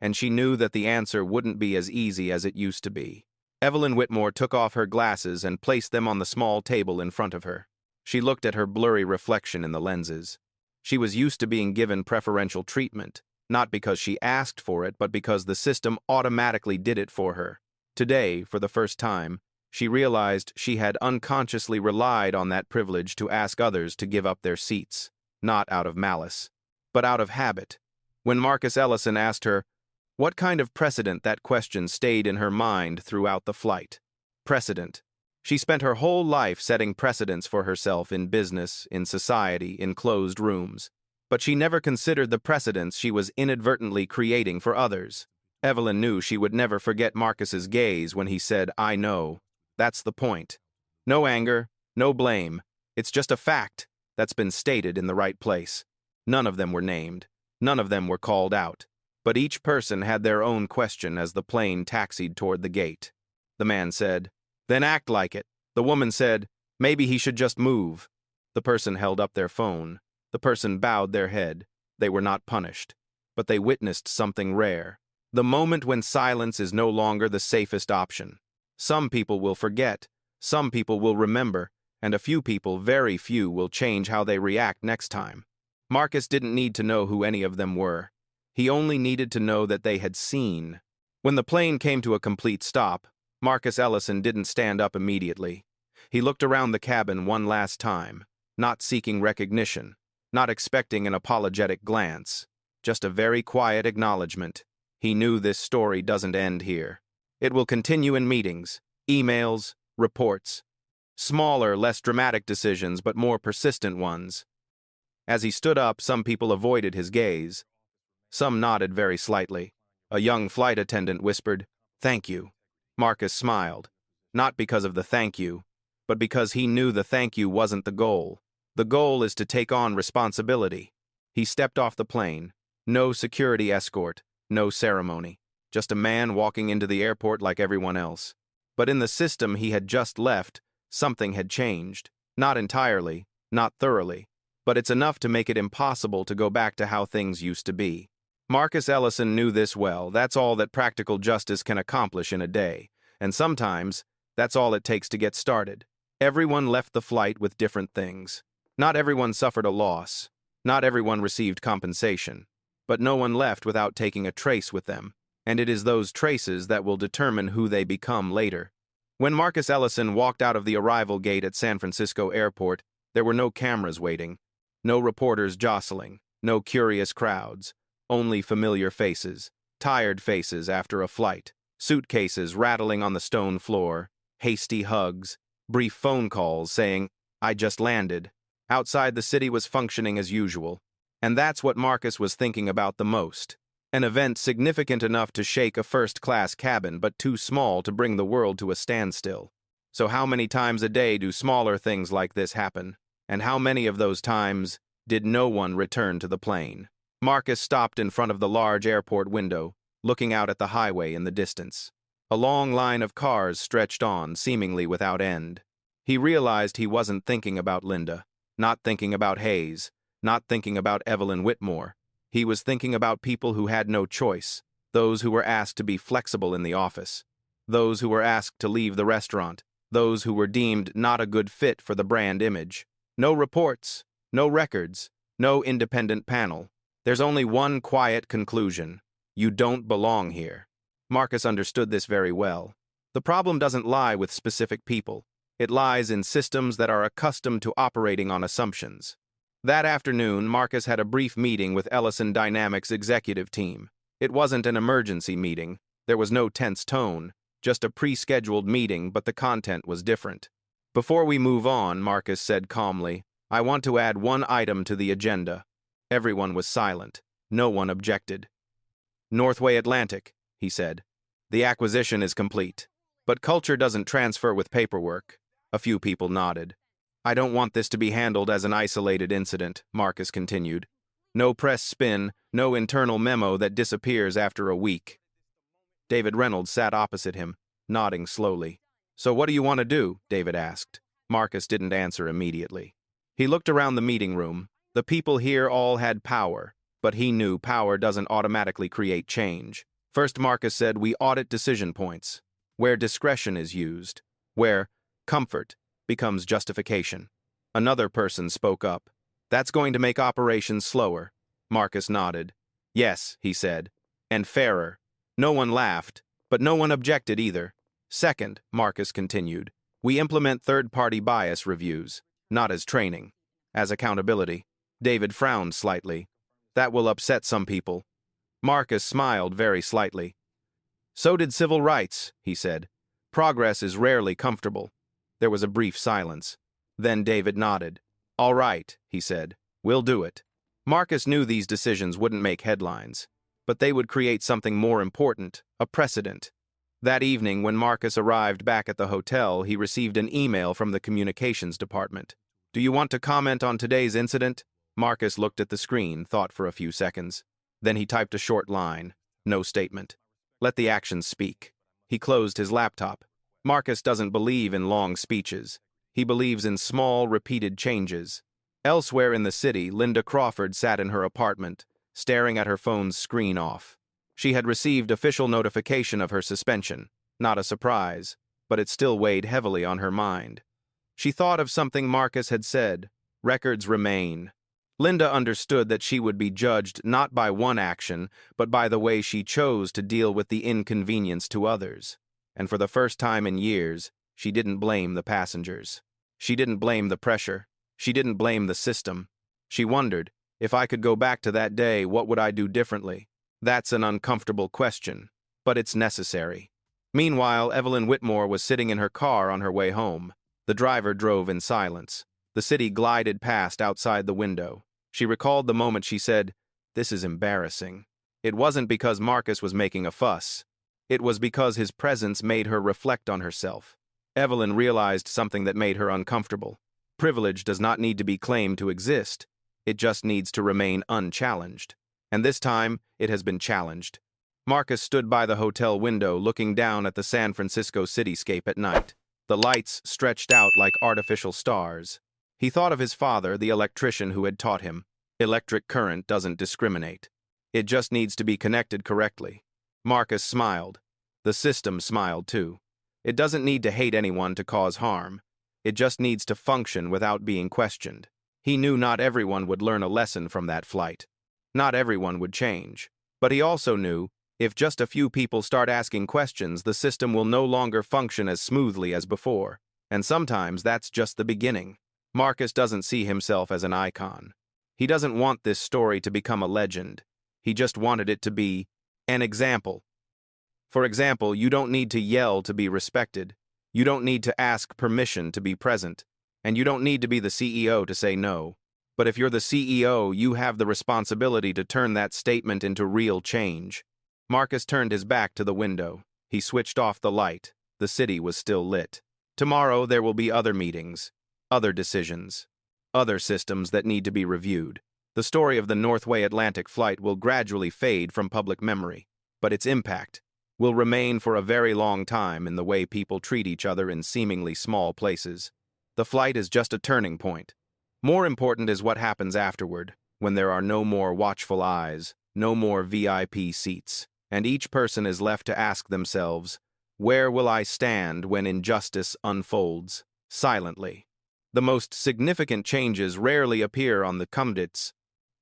And she knew that the answer wouldn't be as easy as it used to be. Evelyn Whitmore took off her glasses and placed them on the small table in front of her. She looked at her blurry reflection in the lenses. She was used to being given preferential treatment, not because she asked for it, but because the system automatically did it for her. Today, for the first time, she realized she had unconsciously relied on that privilege to ask others to give up their seats, not out of malice, but out of habit. When Marcus Ellison asked her what kind of precedent, that question stayed in her mind throughout the flight. Precedent. She spent her whole life setting precedents for herself in business, in society, in closed rooms. But she never considered the precedents she was inadvertently creating for others. Evelyn knew she would never forget Marcus's gaze when he said, "I know." That's the point. No anger, no blame. It's just a fact that's been stated in the right place. None of them were named. None of them were called out. But each person had their own question as the plane taxied toward the gate. The man said, "Then act like it." The woman said, "Maybe he should just move." The person held up their phone. The person bowed their head. They were not punished. But they witnessed something rare. The moment when silence is no longer the safest option. Some people will forget. Some people will remember. And a few people, very few, will change how they react next time. Marcus didn't need to know who any of them were. He only needed to know that they had seen. When the plane came to a complete stop, Marcus Ellison didn't stand up immediately. He looked around the cabin one last time, not seeking recognition, not expecting an apologetic glance, just a very quiet acknowledgement. He knew this story doesn't end here. It will continue in meetings, emails, reports. Smaller, less dramatic decisions, but more persistent ones. As he stood up, some people avoided his gaze. Some nodded very slightly. A young flight attendant whispered, "Thank you." Marcus smiled, not because of the thank you, but because he knew the thank you wasn't the goal. The goal is to take on responsibility. He stepped off the plane. No security escort, no ceremony. Just a man walking into the airport like everyone else. But in the system he had just left, something had changed. Not entirely, not thoroughly, but it's enough to make it impossible to go back to how things used to be. Marcus Ellison knew this well. That's all that practical justice can accomplish in a day, and sometimes that's all it takes to get started. Everyone left the flight with different things. Not everyone suffered a loss. Not everyone received compensation. But no one left without taking a trace with them, and it is those traces that will determine who they become later. When Marcus Ellison walked out of the arrival gate at San Francisco Airport, there were no cameras waiting, no reporters jostling, no curious crowds. Only familiar faces, tired faces after a flight, suitcases rattling on the stone floor, hasty hugs, brief phone calls saying, "I just landed." Outside, the city was functioning as usual. And that's what Marcus was thinking about the most. An event significant enough to shake a first-class cabin, but too small to bring the world to a standstill. So how many times a day do smaller things like this happen? And how many of those times did no one return to the plane? Marcus stopped in front of the large airport window, looking out at the highway in the distance. A long line of cars stretched on, seemingly without end. He realized he wasn't thinking about Linda, not thinking about Hayes, not thinking about Evelyn Whitmore. He was thinking about people who had no choice, those who were asked to be flexible in the office, those who were asked to leave the restaurant, those who were deemed not a good fit for the brand image. No reports, no records, no independent panel. There's only one quiet conclusion. You don't belong here. Marcus understood this very well. The problem doesn't lie with specific people. It lies in systems that are accustomed to operating on assumptions. That afternoon, Marcus had a brief meeting with Ellison Dynamics' executive team. It wasn't an emergency meeting. There was no tense tone, just a pre-scheduled meeting, but the content was different. Before we move on, Marcus said calmly, I want to add one item to the agenda. Everyone was silent. No one objected. Northway Atlantic, he said. The acquisition is complete. But culture doesn't transfer with paperwork. A few people nodded. I don't want this to be handled as an isolated incident, Marcus continued. No press spin, no internal memo that disappears after a week. David Reynolds sat opposite him, nodding slowly. So what do you want to do? David asked. Marcus didn't answer immediately. He looked around the meeting room. The people here all had power, but he knew power doesn't automatically create change. First, Marcus said, we audit decision points, where discretion is used, where comfort becomes justification. Another person spoke up. That's going to make operations slower. Marcus nodded. Yes, he said, and fairer. No one laughed, but no one objected either. Second, Marcus continued, we implement third-party bias reviews, not as training, as accountability. David frowned slightly. That will upset some people. Marcus smiled very slightly. So did civil rights, he said. Progress is rarely comfortable. There was a brief silence. Then David nodded. All right, he said. We'll do it. Marcus knew these decisions wouldn't make headlines, but they would create something more important, a precedent. That evening, when Marcus arrived back at the hotel, he received an email from the communications department. Do you want to comment on today's incident? Marcus looked at the screen, thought for a few seconds. Then he typed a short line. No statement. Let the actions speak. He closed his laptop. Marcus doesn't believe in long speeches. He believes in small, repeated changes. Elsewhere in the city, Linda Crawford sat in her apartment, staring at her phone's screen off. She had received official notification of her suspension. Not a surprise, but it still weighed heavily on her mind. She thought of something Marcus had said. Records remain. Linda understood that she would be judged not by one action, but by the way she chose to deal with the inconvenience to others. And for the first time in years, she didn't blame the passengers. She didn't blame the pressure. She didn't blame the system. She wondered, if I could go back to that day, what would I do differently? That's an uncomfortable question, but it's necessary. Meanwhile, Evelyn Whitmore was sitting in her car on her way home. The driver drove in silence. The city glided past outside the window. She recalled the moment she said, "This is embarrassing." It wasn't because Marcus was making a fuss. It was because his presence made her reflect on herself. Evelyn realized something that made her uncomfortable. Privilege does not need to be claimed to exist. It just needs to remain unchallenged. And this time, it has been challenged. Marcus stood by the hotel window looking down at the San Francisco cityscape at night. The lights stretched out like artificial stars. He thought of his father, the electrician who had taught him. Electric current doesn't discriminate. It just needs to be connected correctly. Marcus smiled. The system smiled too. It doesn't need to hate anyone to cause harm. It just needs to function without being questioned. He knew not everyone would learn a lesson from that flight. Not everyone would change. But he also knew, if just a few people start asking questions, the system will no longer function as smoothly as before. And sometimes that's just the beginning. Marcus doesn't see himself as an icon. He doesn't want this story to become a legend. He just wanted it to be an example. For example, you don't need to yell to be respected. You don't need to ask permission to be present. And you don't need to be the CEO to say no. But if you're the CEO, you have the responsibility to turn that statement into real change. Marcus turned his back to the window. He switched off the light. The city was still lit. Tomorrow there will be other meetings, other decisions, other systems that need to be reviewed. The story of the Northway Atlantic flight will gradually fade from public memory, but its impact will remain for a very long time in the way people treat each other in seemingly small places. The flight is just a turning point. More important is what happens afterward, when there are no more watchful eyes, no more VIP seats, and each person is left to ask themselves, where will I stand when injustice unfolds, silently? The most significant changes rarely appear on the pundits'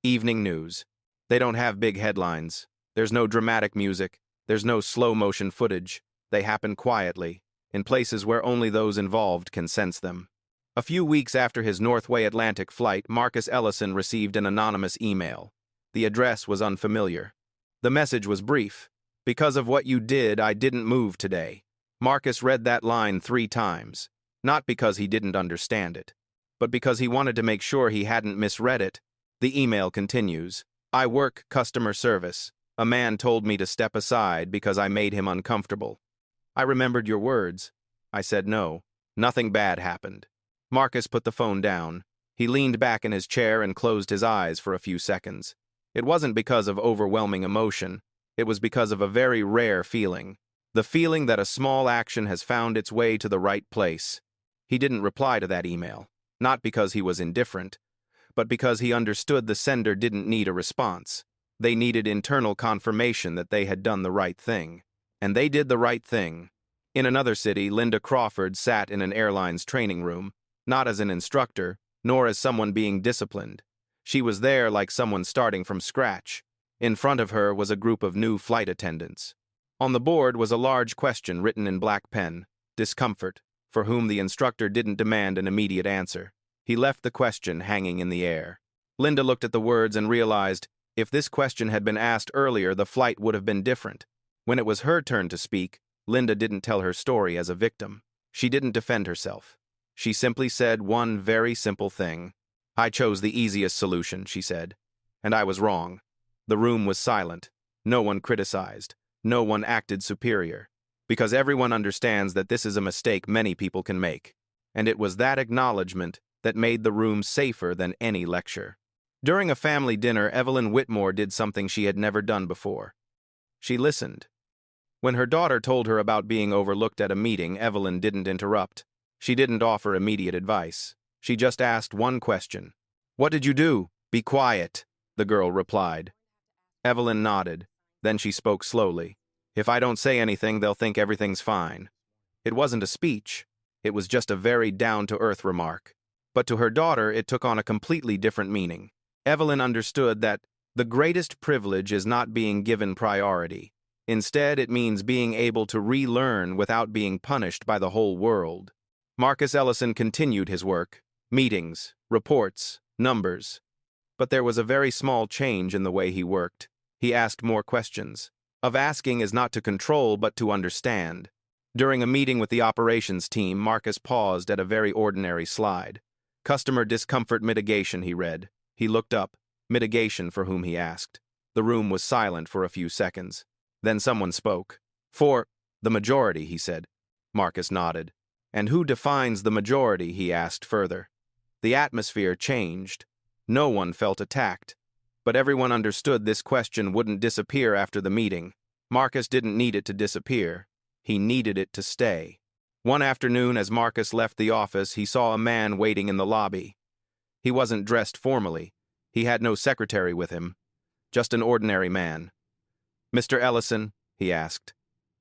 evening news. They don't have big headlines. There's no dramatic music. There's no slow-motion footage. They happen quietly, in places where only those involved can sense them. A few weeks after his Northway Atlantic flight, Marcus Ellison received an anonymous email. The address was unfamiliar. The message was brief. Because of what you did, I didn't move today. Marcus read that line 3 times, not because he didn't understand it, but because he wanted to make sure he hadn't misread it. The email continues, I work customer service. A man told me to step aside because I made him uncomfortable. I remembered your words. I said no. Nothing bad happened. Marcus put the phone down. He leaned back in his chair and closed his eyes for a few seconds. It wasn't because of overwhelming emotion. It was because of a very rare feeling. The feeling that a small action has found its way to the right place. He didn't reply to that email, not because he was indifferent, but because he understood the sender didn't need a response. They needed internal confirmation that they had done the right thing. And they did the right thing. In another city, Linda Crawford sat in an airline's training room, not as an instructor, nor as someone being disciplined. She was there like someone starting from scratch. In front of her was a group of new flight attendants. On the board was a large question written in black pen, discomfort, for whom the instructor didn't demand an immediate answer. He left the question hanging in the air. Linda looked at the words and realized, if this question had been asked earlier, the flight would have been different. When it was her turn to speak, Linda didn't tell her story as a victim. She didn't defend herself. She simply said one very simple thing. I chose the easiest solution, she said. And I was wrong. The room was silent. No one criticized. No one acted superior. Because everyone understands that this is a mistake many people can make. And it was that acknowledgement that made the room safer than any lecture. During a family dinner, Evelyn Whitmore did something she had never done before. She listened. When her daughter told her about being overlooked at a meeting, Evelyn didn't interrupt. She didn't offer immediate advice. She just asked one question. What did you do? Be quiet, the girl replied. Evelyn nodded. Then she spoke slowly. If I don't say anything, they'll think everything's fine. It wasn't a speech. It was just a very down-to-earth remark. But to her daughter, it took on a completely different meaning. Evelyn understood that the greatest privilege is not being given priority. Instead, it means being able to relearn without being punished by the whole world. Marcus Ellison continued his work. Meetings, reports, numbers. But there was a very small change in the way he worked. He asked more questions. Of asking is not to control, but to understand. During a meeting with the operations team, Marcus paused at a very ordinary slide. Customer discomfort mitigation, he read. He looked up. Mitigation, for whom he asked. The room was silent for a few seconds. Then someone spoke. For the majority, he said. Marcus nodded. And who defines the majority, he asked further. The atmosphere changed. No one felt attacked. But everyone understood this question wouldn't disappear after the meeting. Marcus didn't need it to disappear. He needed it to stay. One afternoon, as Marcus left the office, he saw a man waiting in the lobby. He wasn't dressed formally. He had no secretary with him. Just an ordinary man. Mr. Ellison, he asked.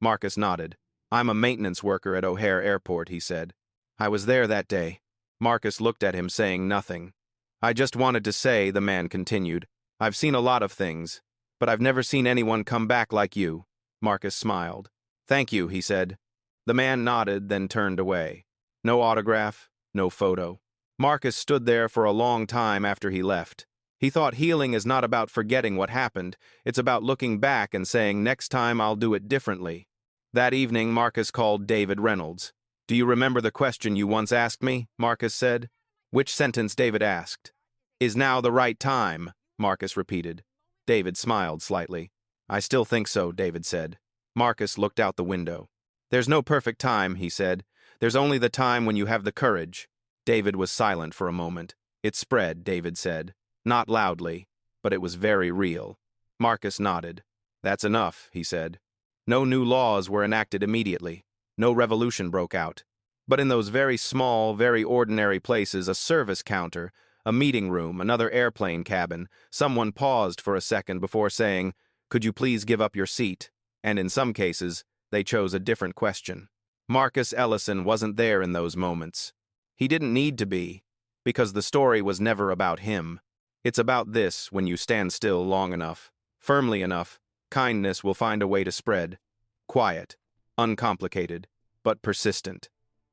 Marcus nodded. I'm a maintenance worker at O'Hare Airport, he said. I was there that day. Marcus looked at him, saying nothing. I just wanted to say, the man continued, I've seen a lot of things, but I've never seen anyone come back like you. Marcus smiled. Thank you, he said. The man nodded, then turned away. No autograph, no photo. Marcus stood there for a long time after he left. He thought healing is not about forgetting what happened. It's about looking back and saying, next time I'll do it differently. That evening, Marcus called David Reynolds. Do you remember the question you once asked me? Marcus said. Which sentence? David asked. Is now the right time? Marcus repeated. David smiled slightly. I still think so, David said. Marcus looked out the window. There's no perfect time, he said. There's only the time when you have the courage. David was silent for a moment. It spread, David said. Not loudly, but it was very real. Marcus nodded. That's enough, he said. No new laws were enacted immediately. No revolution broke out. But in those very small, very ordinary places, a service counter, a meeting room, another airplane cabin, someone paused for a second before saying, "Could you please give up your seat?" And in some cases, they chose a different question. Marcus Ellison wasn't there in those moments. He didn't need to be, because the story was never about him. It's about this: when you stand still long enough, firmly enough, kindness will find a way to spread. Quiet, uncomplicated, but persistent.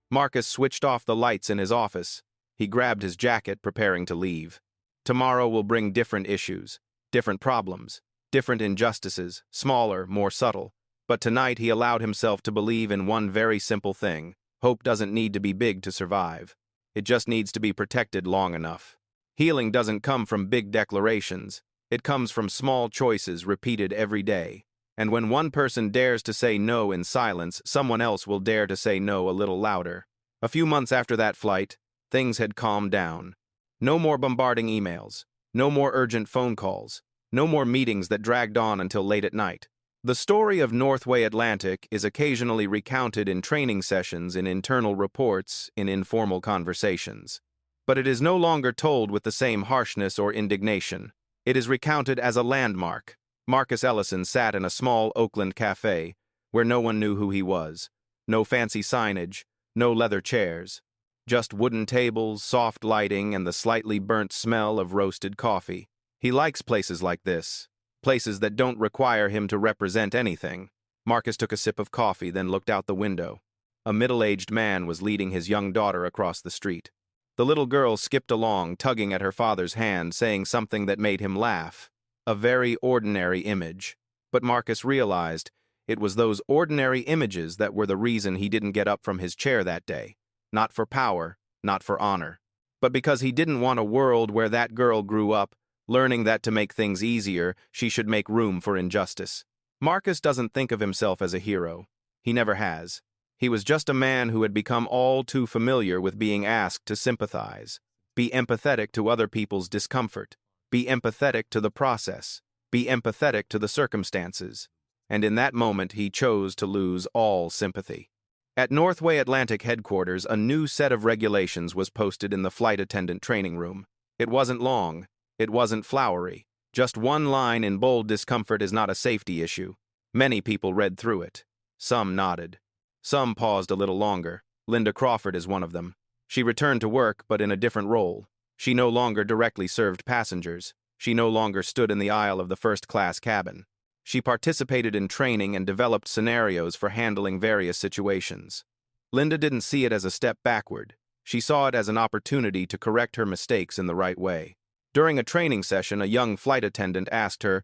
Marcus switched off the lights in his office. He grabbed his jacket, preparing to leave. Tomorrow will bring different issues, different problems, different injustices, smaller, more subtle. But tonight he allowed himself to believe in one very simple thing: hope doesn't need to be big to survive. It just needs to be protected long enough. Healing doesn't come from big declarations. It comes from small choices repeated every day. And when one person dares to say no in silence, someone else will dare to say no a little louder. A few months after that flight, things had calmed down. No more bombarding emails. No more urgent phone calls. No more meetings that dragged on until late at night. The story of Northway Atlantic is occasionally recounted in training sessions, in internal reports, in informal conversations. But it is no longer told with the same harshness or indignation. It is recounted as a landmark. Marcus Ellison sat in a small Oakland cafe, where no one knew who he was. No fancy signage, no leather chairs. Just wooden tables, soft lighting, and the slightly burnt smell of roasted coffee. He likes places like this. Places that don't require him to represent anything. Marcus took a sip of coffee, then looked out the window. A middle-aged man was leading his young daughter across the street. The little girl skipped along, tugging at her father's hand, saying something that made him laugh. A very ordinary image. But Marcus realized it was those ordinary images that were the reason he didn't get up from his chair that day. Not for power, not for honor, but because he didn't want a world where that girl grew up, learning that to make things easier, she should make room for injustice. Marcus doesn't think of himself as a hero. He never has. He was just a man who had become all too familiar with being asked to sympathize, be empathetic to other people's discomfort, be empathetic to the process, be empathetic to the circumstances. And in that moment, he chose to lose all sympathy. At Northway Atlantic headquarters, a new set of regulations was posted in the flight attendant training room. It wasn't long. It wasn't flowery. Just one line in bold: discomfort is not a safety issue. Many people read through it. Some nodded. Some paused a little longer. Linda Crawford is one of them. She returned to work, but in a different role. She no longer directly served passengers. She no longer stood in the aisle of the first-class cabin. She participated in training and developed scenarios for handling various situations. Linda didn't see it as a step backward. She saw it as an opportunity to correct her mistakes in the right way. During a training session, a young flight attendant asked her,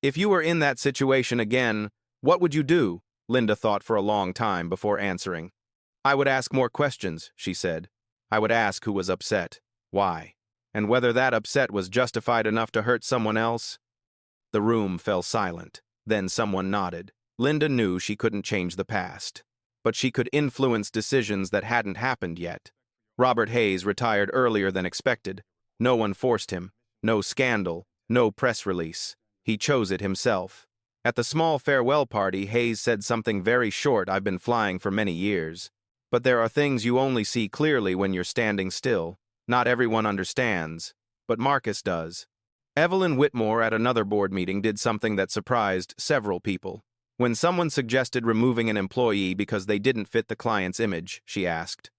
"If you were in that situation again, what would you do?" Linda thought for a long time before answering. "I would ask more questions," she said. "I would ask who was upset, why, and whether that upset was justified enough to hurt someone else." The room fell silent. Then someone nodded. Linda knew she couldn't change the past, but she could influence decisions that hadn't happened yet. Robert Hayes retired earlier than expected. No one forced him. No scandal. No press release. He chose it himself. At the small farewell party, Hayes said something very short: "I've been flying for many years. But there are things you only see clearly when you're standing still. Not everyone understands, but Marcus does." Evelyn Whitmore at another board meeting did something that surprised several people. When someone suggested removing an employee because they didn't fit the client's image, she asked,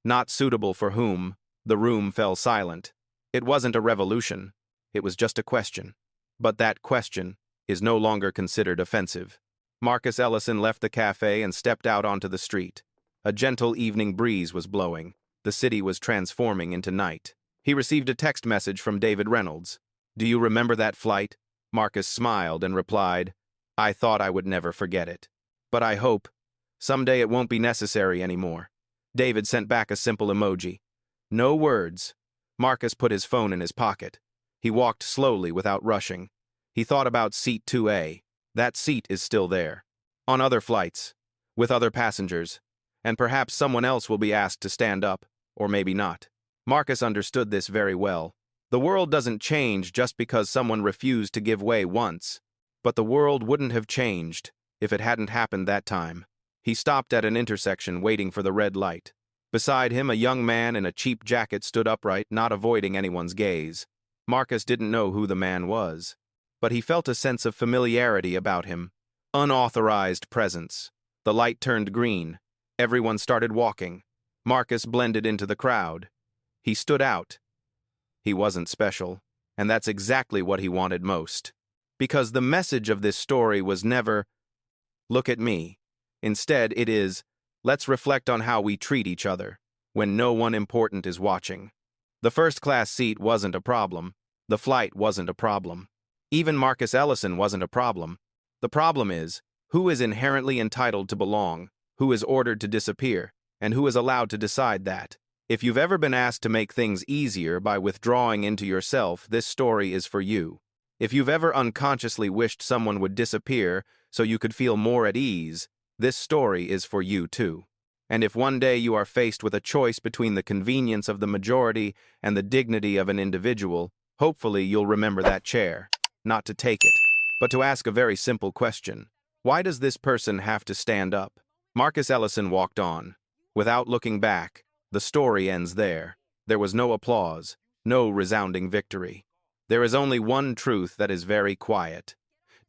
"Not suitable for whom?" The room fell silent. It wasn't a revolution. It was just a question. But that question is no longer considered offensive. Marcus Ellison left the cafe and stepped out onto the street. A gentle evening breeze was blowing. The city was transforming into night. He received a text message from David Reynolds. "Do you remember that flight?" Marcus smiled and replied, "I thought I would never forget it. But I hope someday it won't be necessary anymore." David sent back a simple emoji. No words. Marcus put his phone in his pocket. He walked slowly without rushing. He thought about seat 2A. That seat is still there. On other flights, with other passengers, and perhaps someone else will be asked to stand up, or maybe not. Marcus understood this very well. The world doesn't change just because someone refused to give way once. But the world wouldn't have changed if it hadn't happened that time. He stopped at an intersection waiting for the red light. Beside him, a young man in a cheap jacket stood upright, not avoiding anyone's gaze. Marcus didn't know who the man was, but he felt a sense of familiarity about him. Unauthorized presence. The light turned green. Everyone started walking. Marcus blended into the crowd. He stood out. He wasn't special, and that's exactly what he wanted most. Because the message of this story was never, "Look at me." Instead, it is, "Let's reflect on how we treat each other when no one important is watching." The first-class seat wasn't a problem. The flight wasn't a problem. Even Marcus Ellison wasn't a problem. The problem is, who is inherently entitled to belong, who is ordered to disappear, and who is allowed to decide that. If you've ever been asked to make things easier by withdrawing into yourself, this story is for you. If you've ever unconsciously wished someone would disappear so you could feel more at ease, this story is for you too. And if one day you are faced with a choice between the convenience of the majority and the dignity of an individual, hopefully you'll remember that chair, not to take it, but to ask a very simple question. Why does this person have to stand up? Marcus Ellison walked on. Without looking back, the story ends there. There was no applause, no resounding victory. There is only one truth that is very quiet.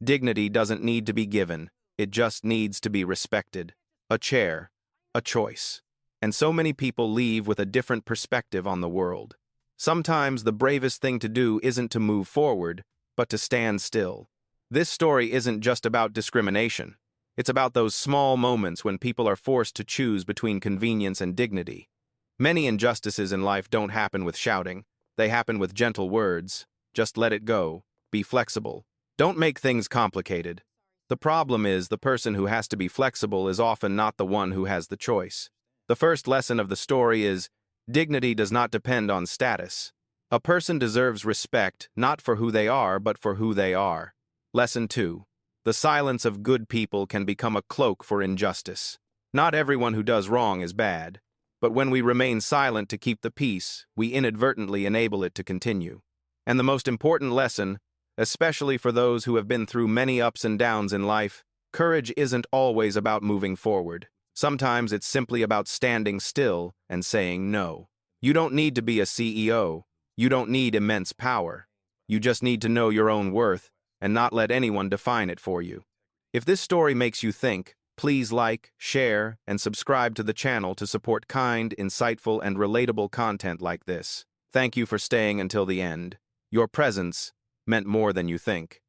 Dignity doesn't need to be given, it just needs to be respected. A chair, a choice. And so many people leave with a different perspective on the world. Sometimes the bravest thing to do isn't to move forward, but to stand still. This story isn't just about discrimination. It's about those small moments when people are forced to choose between convenience and dignity. Many injustices in life don't happen with shouting. They happen with gentle words. Just let it go. Be flexible. Don't make things complicated. The problem is the person who has to be flexible is often not the one who has the choice. The first lesson of the story is, dignity does not depend on status. A person deserves respect not for who they are, but for who they are. Lesson 2. The silence of good people can become a cloak for injustice. Not everyone who does wrong is bad, but when we remain silent to keep the peace, we inadvertently enable it to continue. And the most important lesson, especially for those who have been through many ups and downs in life, courage isn't always about moving forward. Sometimes it's simply about standing still and saying no. You don't need to be a CEO. You don't need immense power. You just need to know your own worth and not let anyone define it for you. If this story makes you think, please like, share, and subscribe to the channel to support kind, insightful, and relatable content like this. Thank you for staying until the end. Your presence meant more than you think.